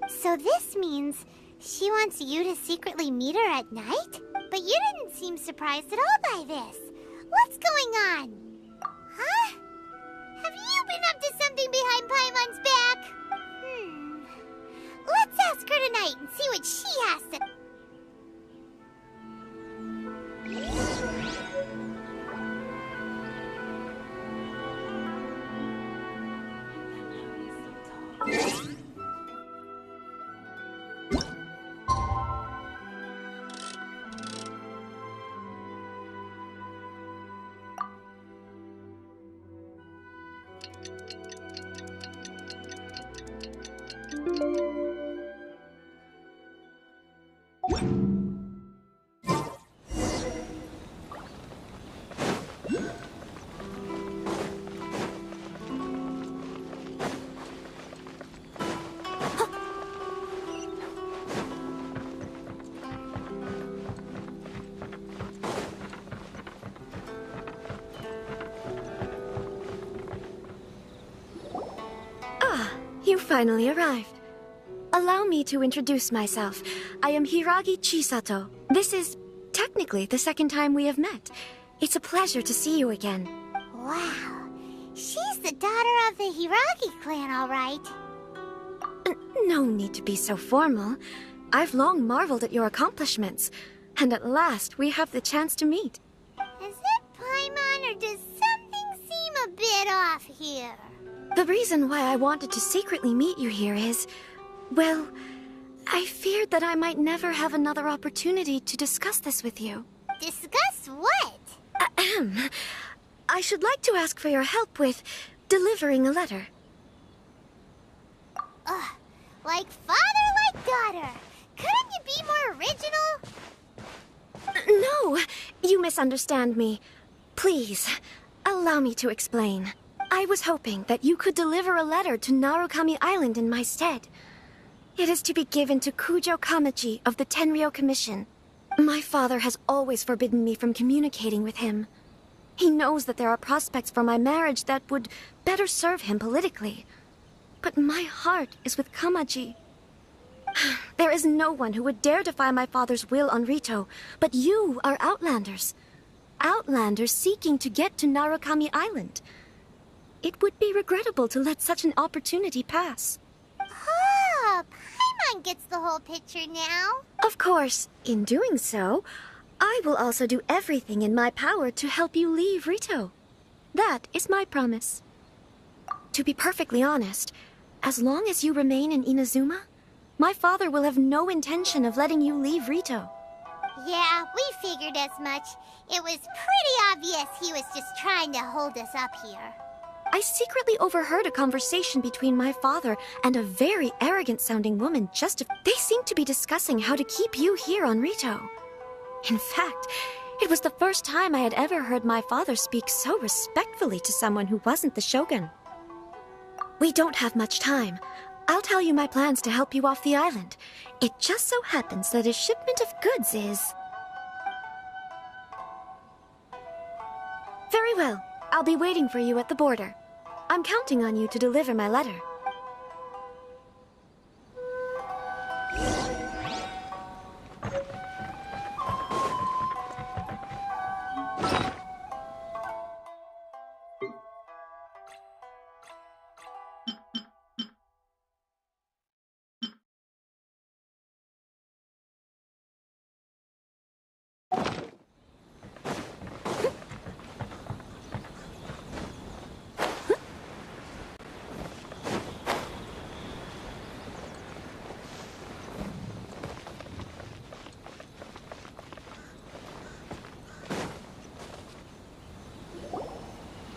So this means she wants you to secretly meet her at night? But you didn't seem surprised at all by this. What's going on? Huh? Have you been up to something behind Paimon's back? Let's ask her tonight and see what she has to... You finally arrived. Allow me to introduce myself. I am Hiragi Chisato. This is technically the second time we have met. It's a pleasure to see you again. Wow. She's the daughter of the Hiragi clan, all right. No need to be so formal. I've long marveled at your accomplishments. And at last, we have the chance to meet. Is it Paimon, or does something seem a bit off here? The reason why I wanted to secretly meet you here is, well, I feared that I might never have another opportunity to discuss this with you. Discuss what? Ahem. I should like to ask for your help with delivering a letter. Like father, like daughter. Couldn't you be more original? No, you misunderstand me. Please, allow me to explain. I was hoping that you could deliver a letter to Narukami Island in my stead. It is to be given to Kujo Kamaji of the Tenryou Commission. My father has always forbidden me from communicating with him. He knows that there are prospects for my marriage that would better serve him politically. But my heart is with Kamaji. There is no one who would dare defy my father's will on Rito, but you are Outlanders. Outlanders seeking to get to Narukami Island. It would be regrettable to let such an opportunity pass. Oh, Paimon gets the whole picture now. Of course, in doing so, I will also do everything in my power to help you leave Rito. That is my promise. To be perfectly honest, as long as you remain in Inazuma, my father will have no intention of letting you leave Rito. Yeah, we figured as much. It was pretty obvious he was just trying to hold us up here. I secretly overheard a conversation between my father and a very arrogant-sounding woman they seemed to be discussing how to keep you here on Rito. In fact, it was the first time I had ever heard my father speak so respectfully to someone who wasn't the Shogun. We don't have much time. I'll tell you my plans to help you off the island. It just so happens that a shipment of goods is... Very well. I'll be waiting for you at the border. I'm counting on you to deliver my letter.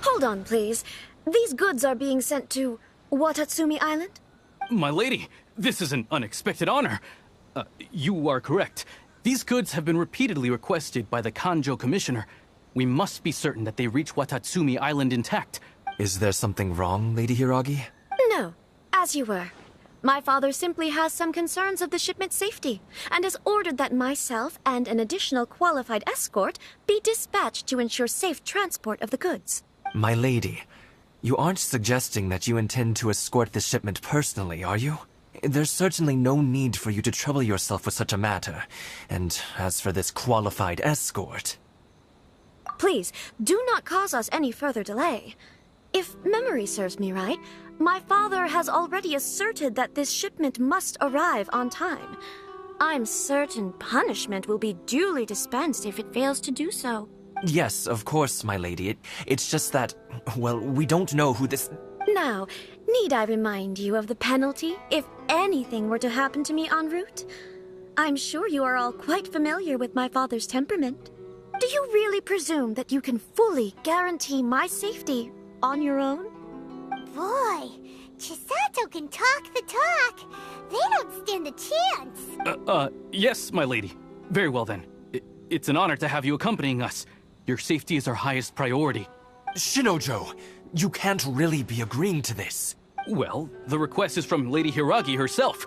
Hold on, please. These goods are being sent to Watatsumi Island? My lady, this is an unexpected honor. You are correct. These goods have been repeatedly requested by the Kanjo Commissioner. We must be certain that they reach Watatsumi Island intact. Is there something wrong, Lady Hiragi? No, as you were. My father simply has some concerns of the shipment's safety, and has ordered that myself and an additional qualified escort be dispatched to ensure safe transport of the goods. My lady, you aren't suggesting that you intend to escort this shipment personally, are you? There's certainly no need for you to trouble yourself with such a matter. And as for this qualified escort... Please, do not cause us any further delay. If memory serves me right, my father has already asserted that this shipment must arrive on time. I'm certain punishment will be duly dispensed if it fails to do so. Yes, of course, my lady. It's just that, well, we don't know who this... Now, need I remind you of the penalty if anything were to happen to me en route? I'm sure you are all quite familiar with my father's temperament. Do you really presume that you can fully guarantee my safety on your own? Boy, Chisato can talk the talk. They don't stand a chance. Yes, my lady. Very well then. It's an honor to have you accompanying us. Your safety is our highest priority. Shinojo, you can't really be agreeing to this. Well, the request is from Lady Hiragi herself.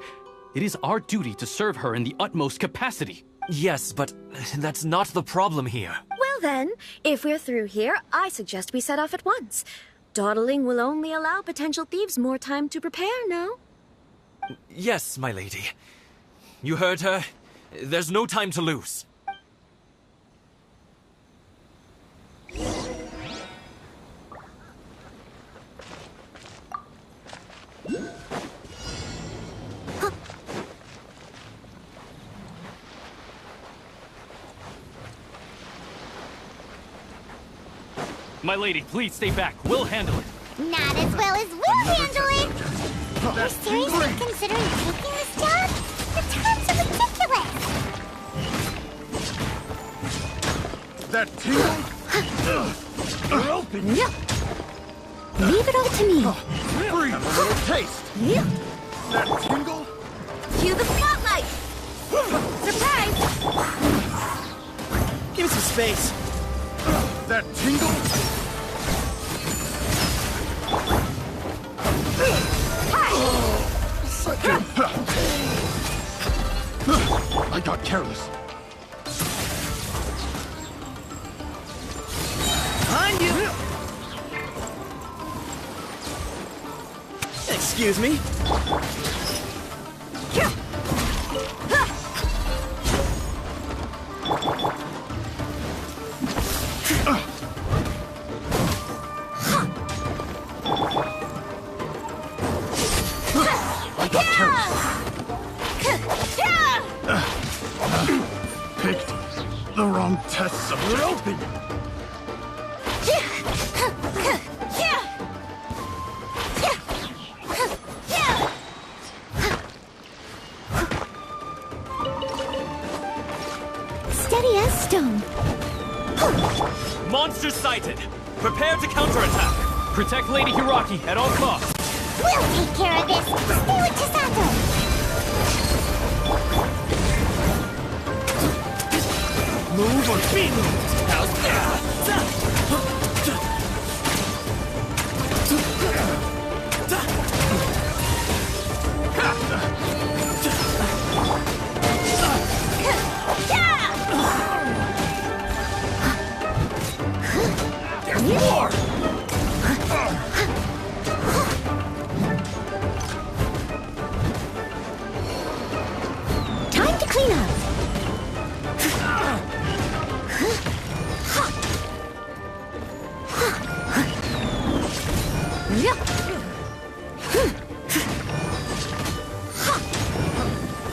It is our duty to serve her in the utmost capacity. Yes, but that's not the problem here. Well then, if we're through here, I suggest we set off at once. Dawdling will only allow potential thieves more time to prepare, no? Yes, my lady. You heard her. There's no time to lose. My lady, please stay back. We'll handle it. Not as well as we'll handle it! You're seriously considering taking this job? The terms are ridiculous! That tingle? You're open! Leave it all to me. Free! A little taste! That tingle? Cue the spotlight! Surprise! Give me some space! That tingle? I got careless. Behind you! Excuse me? I got careless. Picked the wrong test subject. Open! Steady as stone. Monster sighted! Prepare to counterattack! Protect Lady Hiraki at all costs. We'll take care of this. Stay with Chisato. Move or be moved. How's that? There's more! Time to clean up.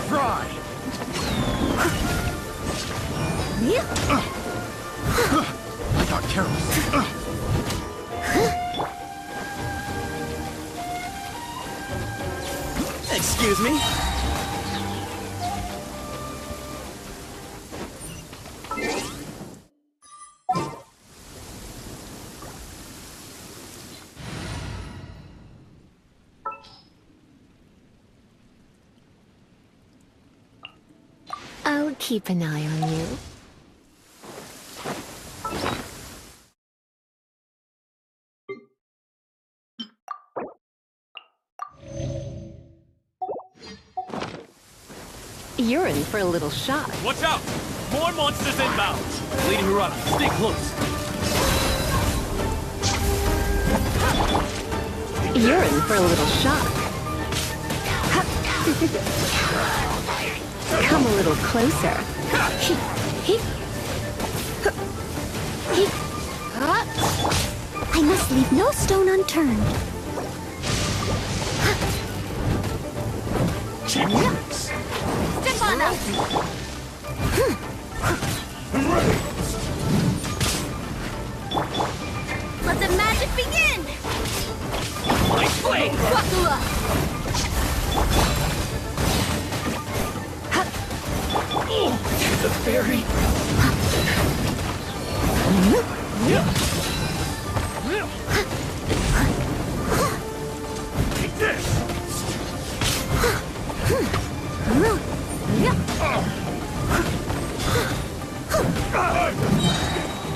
Fry! I got careless. Excuse me? I'll keep an eye on you. You're in for a little shock. Watch out! More monsters inbound! Lady Hiraki, stay close. You're in for a little shock. Come a little closer. I must leave no stone unturned. Step on up. Let the magic begin. Nice play! Buckle up. The fairy! Take this!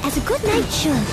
As a good knight should.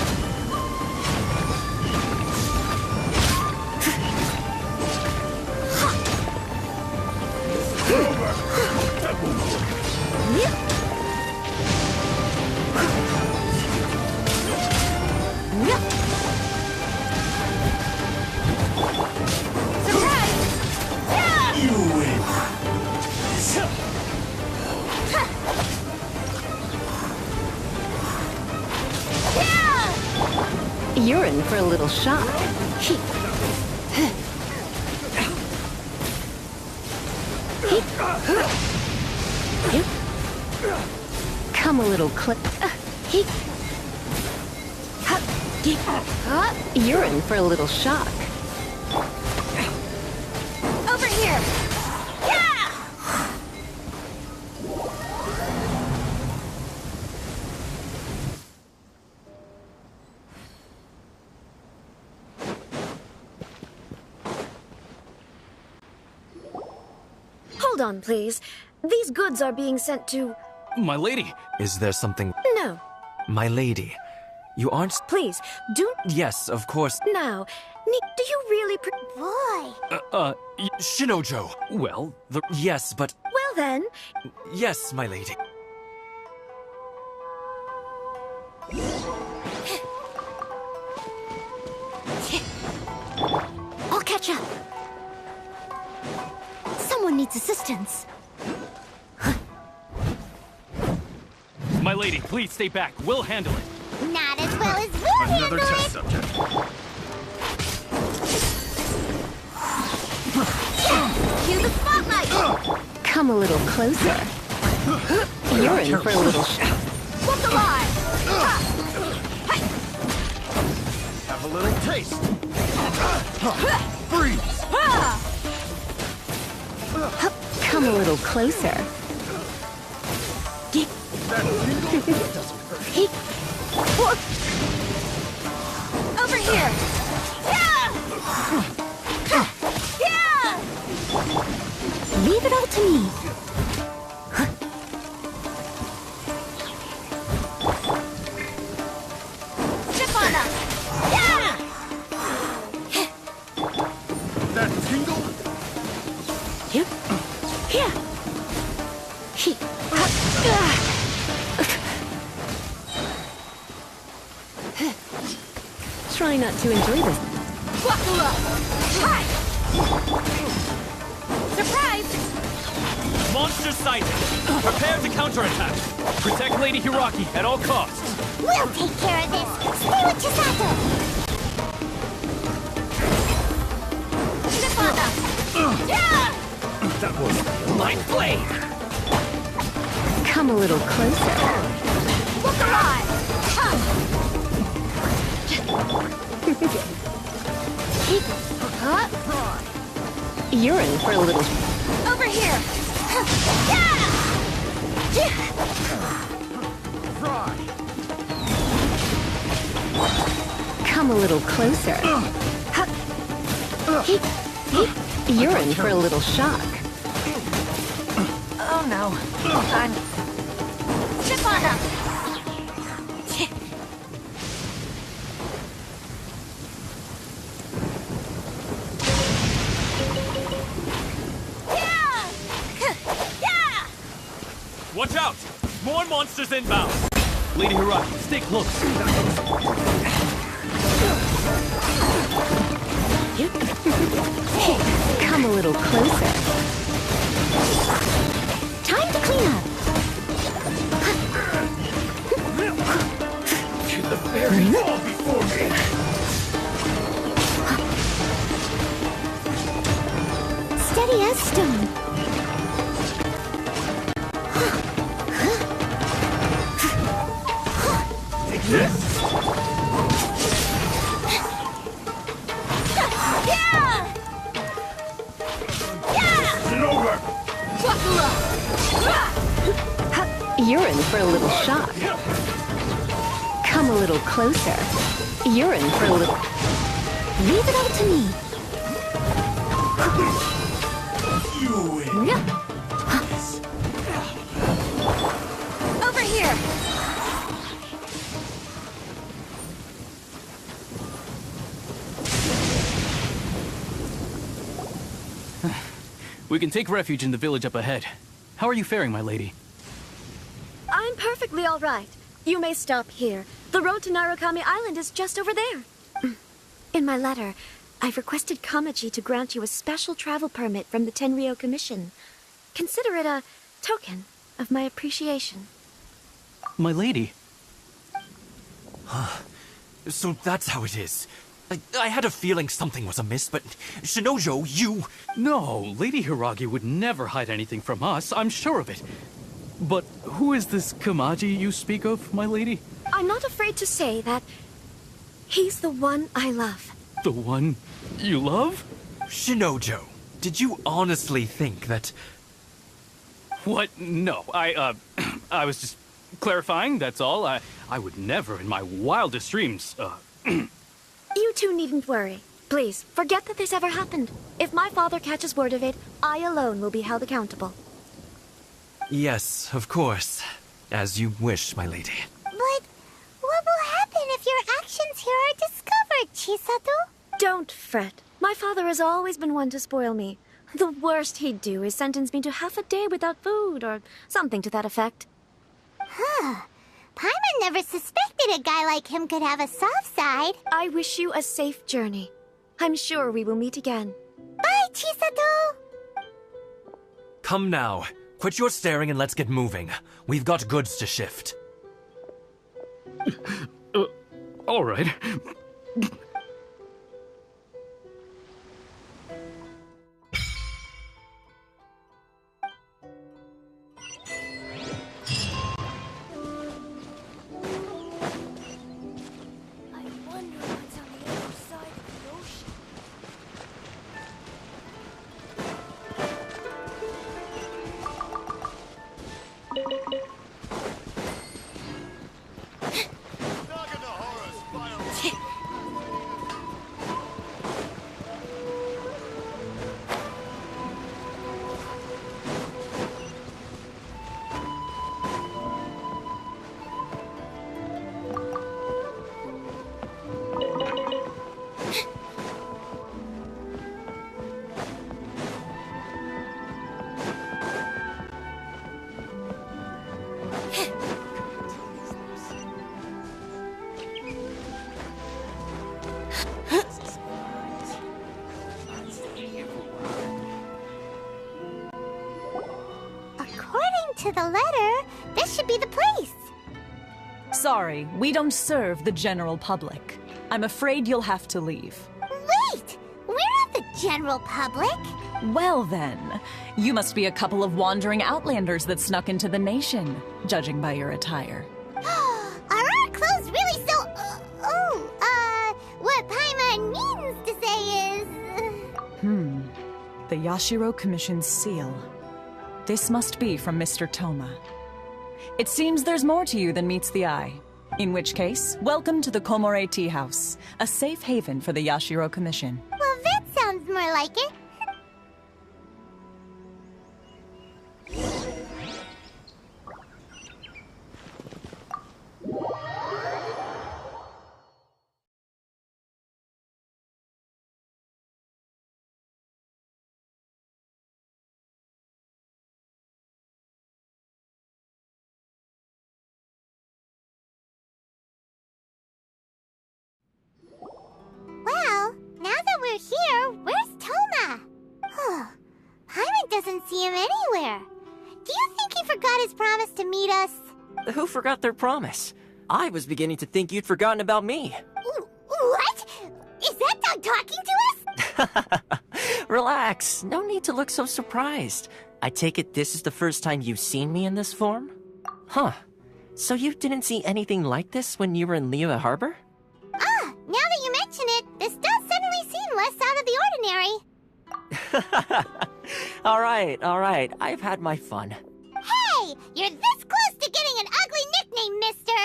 You're in for a little shock. Come a little You're in for a little shock. Over here. Yeah! Hold on, please. These goods are being sent to... My lady! Is there something... No. My lady, you aren't... Please, do... Yes, of course. Now, do you really... Boy! Shinojo! Well, the... Yes, but... Well then... Yes, my lady. I'll catch up. Someone needs assistance. My lady, please stay back. We'll handle it. Not as well as we'll Another handle test it. subject. Cue the spotlight. Come a little closer. You're in for a little shock. Look alive. Have a little taste. Freeze. Come a little closer. Over here. Leave it all to me. Trip on them! Yeah! That tingle? Here. Here. Try not to enjoy this. Surprise! Monster sighted! Prepare to counterattack! Protect Lady Hiraki at all costs! We'll take care of this! Stay with Chisato! Trip on them! Yeah! That was Light blade! Come a little closer. Look alive! You're in for a little... Over here! Come a little closer. You're in for a little shock. Oh no. Trip on them! Watch out! More monsters inbound! Lady Hiraki, stay close! Come a little closer. Time to clean up. Can the fairy fall before me? Steady as stone. Take this! You're in for a little shock. Come a little closer. You're in for a little... Leave it all to me. You win. Over here! We can take refuge in the village up ahead. How are you faring, my lady? I'm perfectly all right. You may stop here. The road to Narukami Island is just over there. In my letter, I've requested Kamaji to grant you a special travel permit from the Tenryou Commission. Consider it a token of my appreciation. My lady? So that's how it is. I had a feeling something was amiss, but Shinojo, you... No, Lady Hiragi would never hide anything from us, I'm sure of it. But who is this Kamaji you speak of, my lady? I'm not afraid to say that he's the one I love. The one you love? Shinojo, did you honestly think that... What? No, I was just clarifying, that's all. I would never in my wildest dreams, You two needn't worry. Please, forget that this ever happened. If my father catches word of it, I alone will be held accountable. Yes, of course. As you wish, my lady. But what will happen if your actions here are discovered, Chisato? Don't fret. My father has always been one to spoil me. The worst he'd do is sentence me to half a day without food, or something to that effect. Huh. Paimon never suspected a guy like him could have a soft side. I wish you a safe journey. I'm sure we will meet again. Bye, Chisato! Come now. Quit your staring and let's get moving. We've got goods to shift. All right. Sorry, we don't serve the general public. I'm afraid you'll have to leave. Wait! We're not the general public! Well then, you must be a couple of wandering outlanders that snuck into the nation, judging by your attire. Are our clothes really so... what Paimon means to say is... The Yashiro Commission's seal. This must be from Mr. Toma. It seems there's more to you than meets the eye. In which case, welcome to the Komore Tea House, a safe haven for the Yashiro Commission. Well, that sounds more like it. Well, now that we're here, where's Toma? Paimon doesn't see him anywhere. Do you think he forgot his promise to meet us? Who forgot their promise? I was beginning to think you'd forgotten about me. What? Is that dog talking to us? Relax. No need to look so surprised. I take it this is the first time you've seen me in this form? Huh. So you didn't see anything like this when you were in Liyue Harbor? Now that you mention it, this does suddenly seem less out of the ordinary. Alright. I've had my fun. Hey! You're this close to getting an ugly nickname, mister!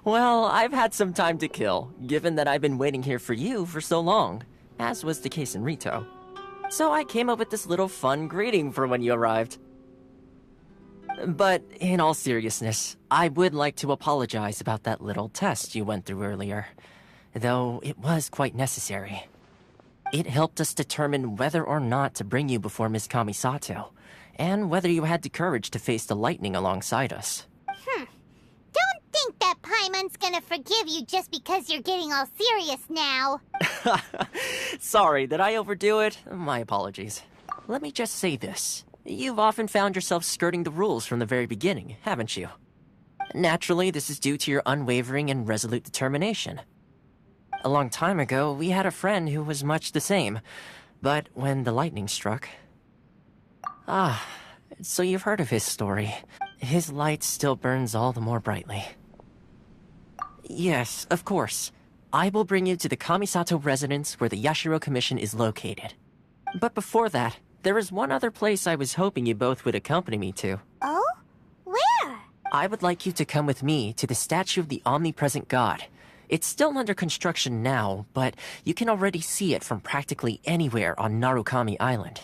Well, I've had some time to kill, given that I've been waiting here for you for so long, as was the case in Rito. So I came up with this little fun greeting for when you arrived. But in all seriousness, I would like to apologize about that little test you went through earlier, though it was quite necessary. It helped us determine whether or not to bring you before Miss Kamisato, and whether you had the courage to face the lightning alongside us. Don't think that Paimon's gonna forgive you just because you're getting all serious now. Sorry, did I overdo it? My apologies. Let me just say this. You've often found yourself skirting the rules from the very beginning, haven't you? Naturally, this is due to your unwavering and resolute determination. A long time ago, we had a friend who was much the same, but when the lightning struck... so you've heard of his story. His light still burns all the more brightly. Yes, of course. I will bring you to the Kamisato residence where the Yashiro Commission is located. But before that, there is one other place I was hoping you both would accompany me to. Oh? Where? I would like you to come with me to the statue of the omnipresent god. It's still under construction now, but you can already see it from practically anywhere on Narukami Island.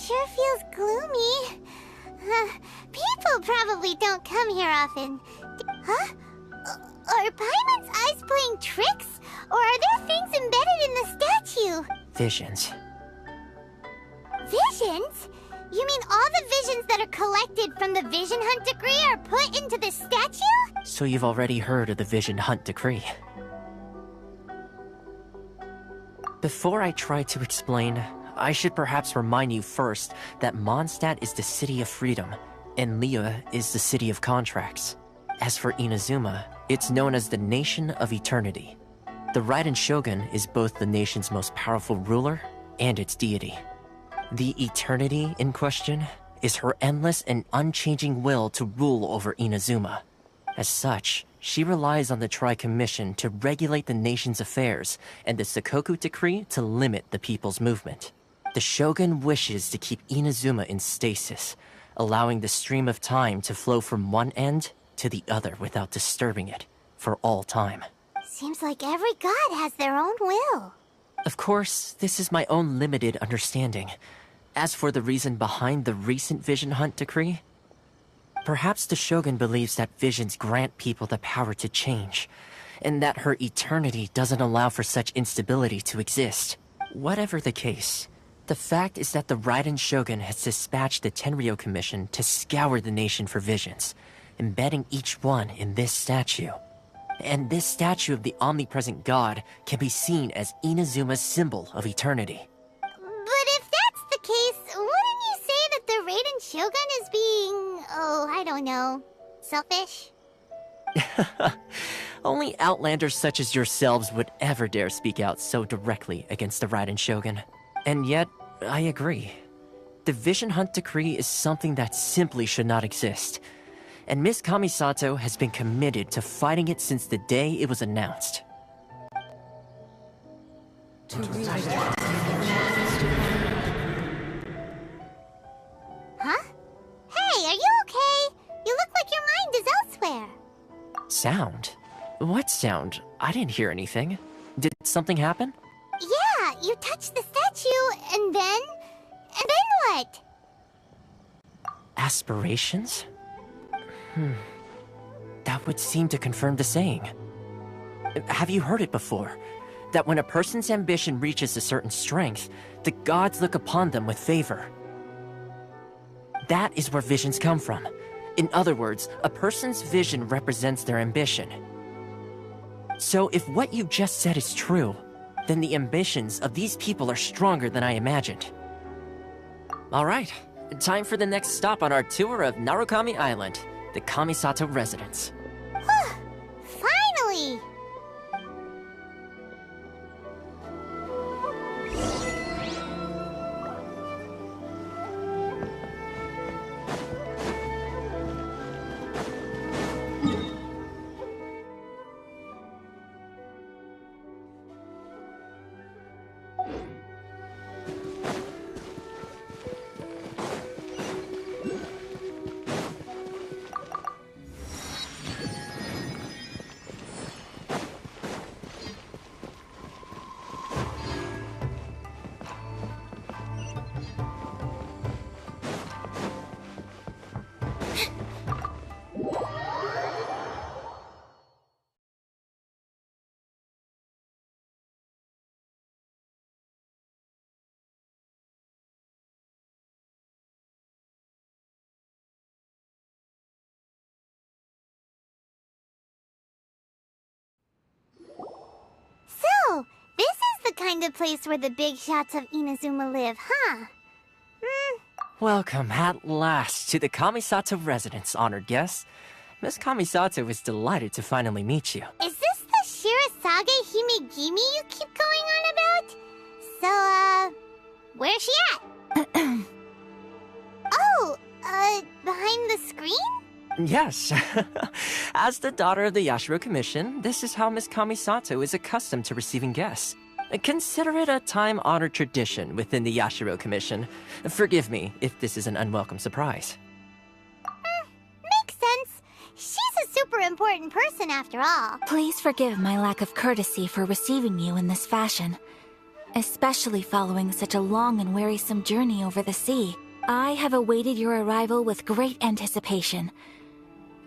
Sure feels gloomy. People probably don't come here often. Huh? Are Paimon's eyes playing tricks? Or are there things embedded in the statue? Visions. Visions? You mean all the visions that are collected from the Vision Hunt Decree are put into this statue? So you've already heard of the Vision Hunt Decree. Before I try to explain, I should perhaps remind you first that Mondstadt is the city of freedom, and Liyue is the city of contracts. As for Inazuma, it's known as the Nation of Eternity. The Raiden Shogun is both the nation's most powerful ruler and its deity. The Eternity in question is her endless and unchanging will to rule over Inazuma. As such, she relies on the Tri-Commission to regulate the nation's affairs and the Sakoku Decree to limit the people's movement. The Shogun wishes to keep Inazuma in stasis, allowing the stream of time to flow from one end to the other without disturbing it for all time. Seems like every god has their own will. Of course, this is my own limited understanding. As for the reason behind the recent Vision Hunt decree, perhaps the Shogun believes that visions grant people the power to change, and that her eternity doesn't allow for such instability to exist. Whatever the case, the fact is that the Raiden Shogun has dispatched the Tenryou Commission to scour the nation for visions, embedding each one in this statue. And this statue of the omnipresent god can be seen as Inazuma's symbol of eternity. But if that's the case, wouldn't you say that the Raiden Shogun is being, I don't know, selfish? Only outlanders such as yourselves would ever dare speak out so directly against the Raiden Shogun. And yet, I agree. The Vision Hunt decree is something that simply should not exist. And Miss Kamisato has been committed to fighting it since the day it was announced. Huh? Hey, are you okay? You look like your mind is elsewhere. Sound? What sound? I didn't hear anything. Did something happen? Yeah, you touched the statue, and then what? Aspirations? That would seem to confirm the saying. Have you heard it before? That when a person's ambition reaches a certain strength, the gods look upon them with favor. That is where visions come from. In other words, a person's vision represents their ambition. So if what you just said is true, then the ambitions of these people are stronger than I imagined. Alright, time for the next stop on our tour of Narukami Island, the Kamisato residence. Finally! So, this is the kind of place where the big shots of Inazuma live, huh? Welcome at last to the Kamisato residence, honored guests. Miss Kamisato is delighted to finally meet you. Is this the Shirazage Himegimi you keep going on about? So, where's she at? Behind the screen? Yes. As the daughter of the Yashiro Commission, this is how Miss Kamisato is accustomed to receiving guests. Consider it a time-honored tradition within the Yashiro Commission. Forgive me if this is an unwelcome surprise. Makes sense. She's a super important person after all. Please forgive my lack of courtesy for receiving you in this fashion, especially following such a long and wearisome journey over the sea. I have awaited your arrival with great anticipation,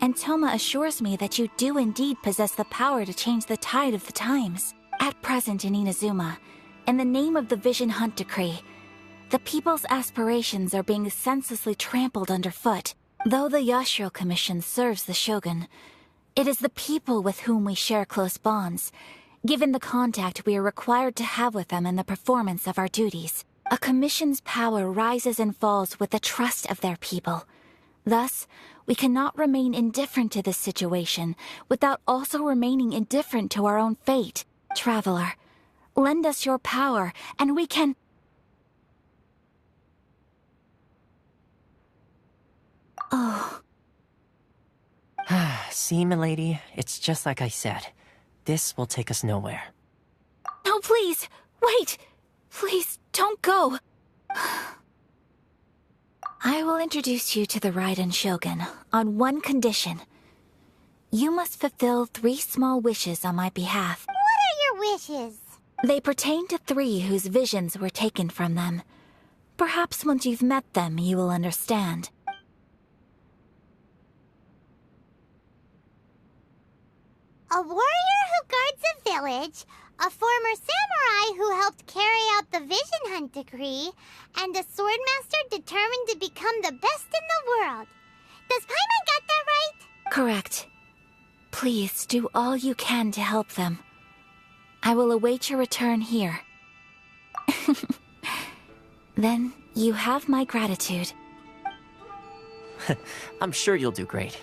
and Toma assures me that you do indeed possess the power to change the tide of the times. At present in Inazuma, in the name of the Vision Hunt Decree, the people's aspirations are being senselessly trampled underfoot. Though the Yashiro Commission serves the Shogun, it is the people with whom we share close bonds, given the contact we are required to have with them in the performance of our duties. A commission's power rises and falls with the trust of their people. Thus, we cannot remain indifferent to this situation without also remaining indifferent to our own fate. Traveler, lend us your power, and we can... Oh. See, milady, it's just like I said. This will take us nowhere. No, please! Wait! Please, don't go! I will introduce you to the Raiden Shogun on one condition. You must fulfill 3 small wishes on my behalf. What are your wishes? They pertain to 3 whose visions were taken from them. Perhaps once you've met them, you will understand. A warrior who guards a village, a former samurai who helped carry out the Vision Hunt decree, and a swordmaster determined to become the best in the world. Does Paimon get that right? Correct. Please do all you can to help them. I will await your return here. Then you have my gratitude. I'm sure you'll do great.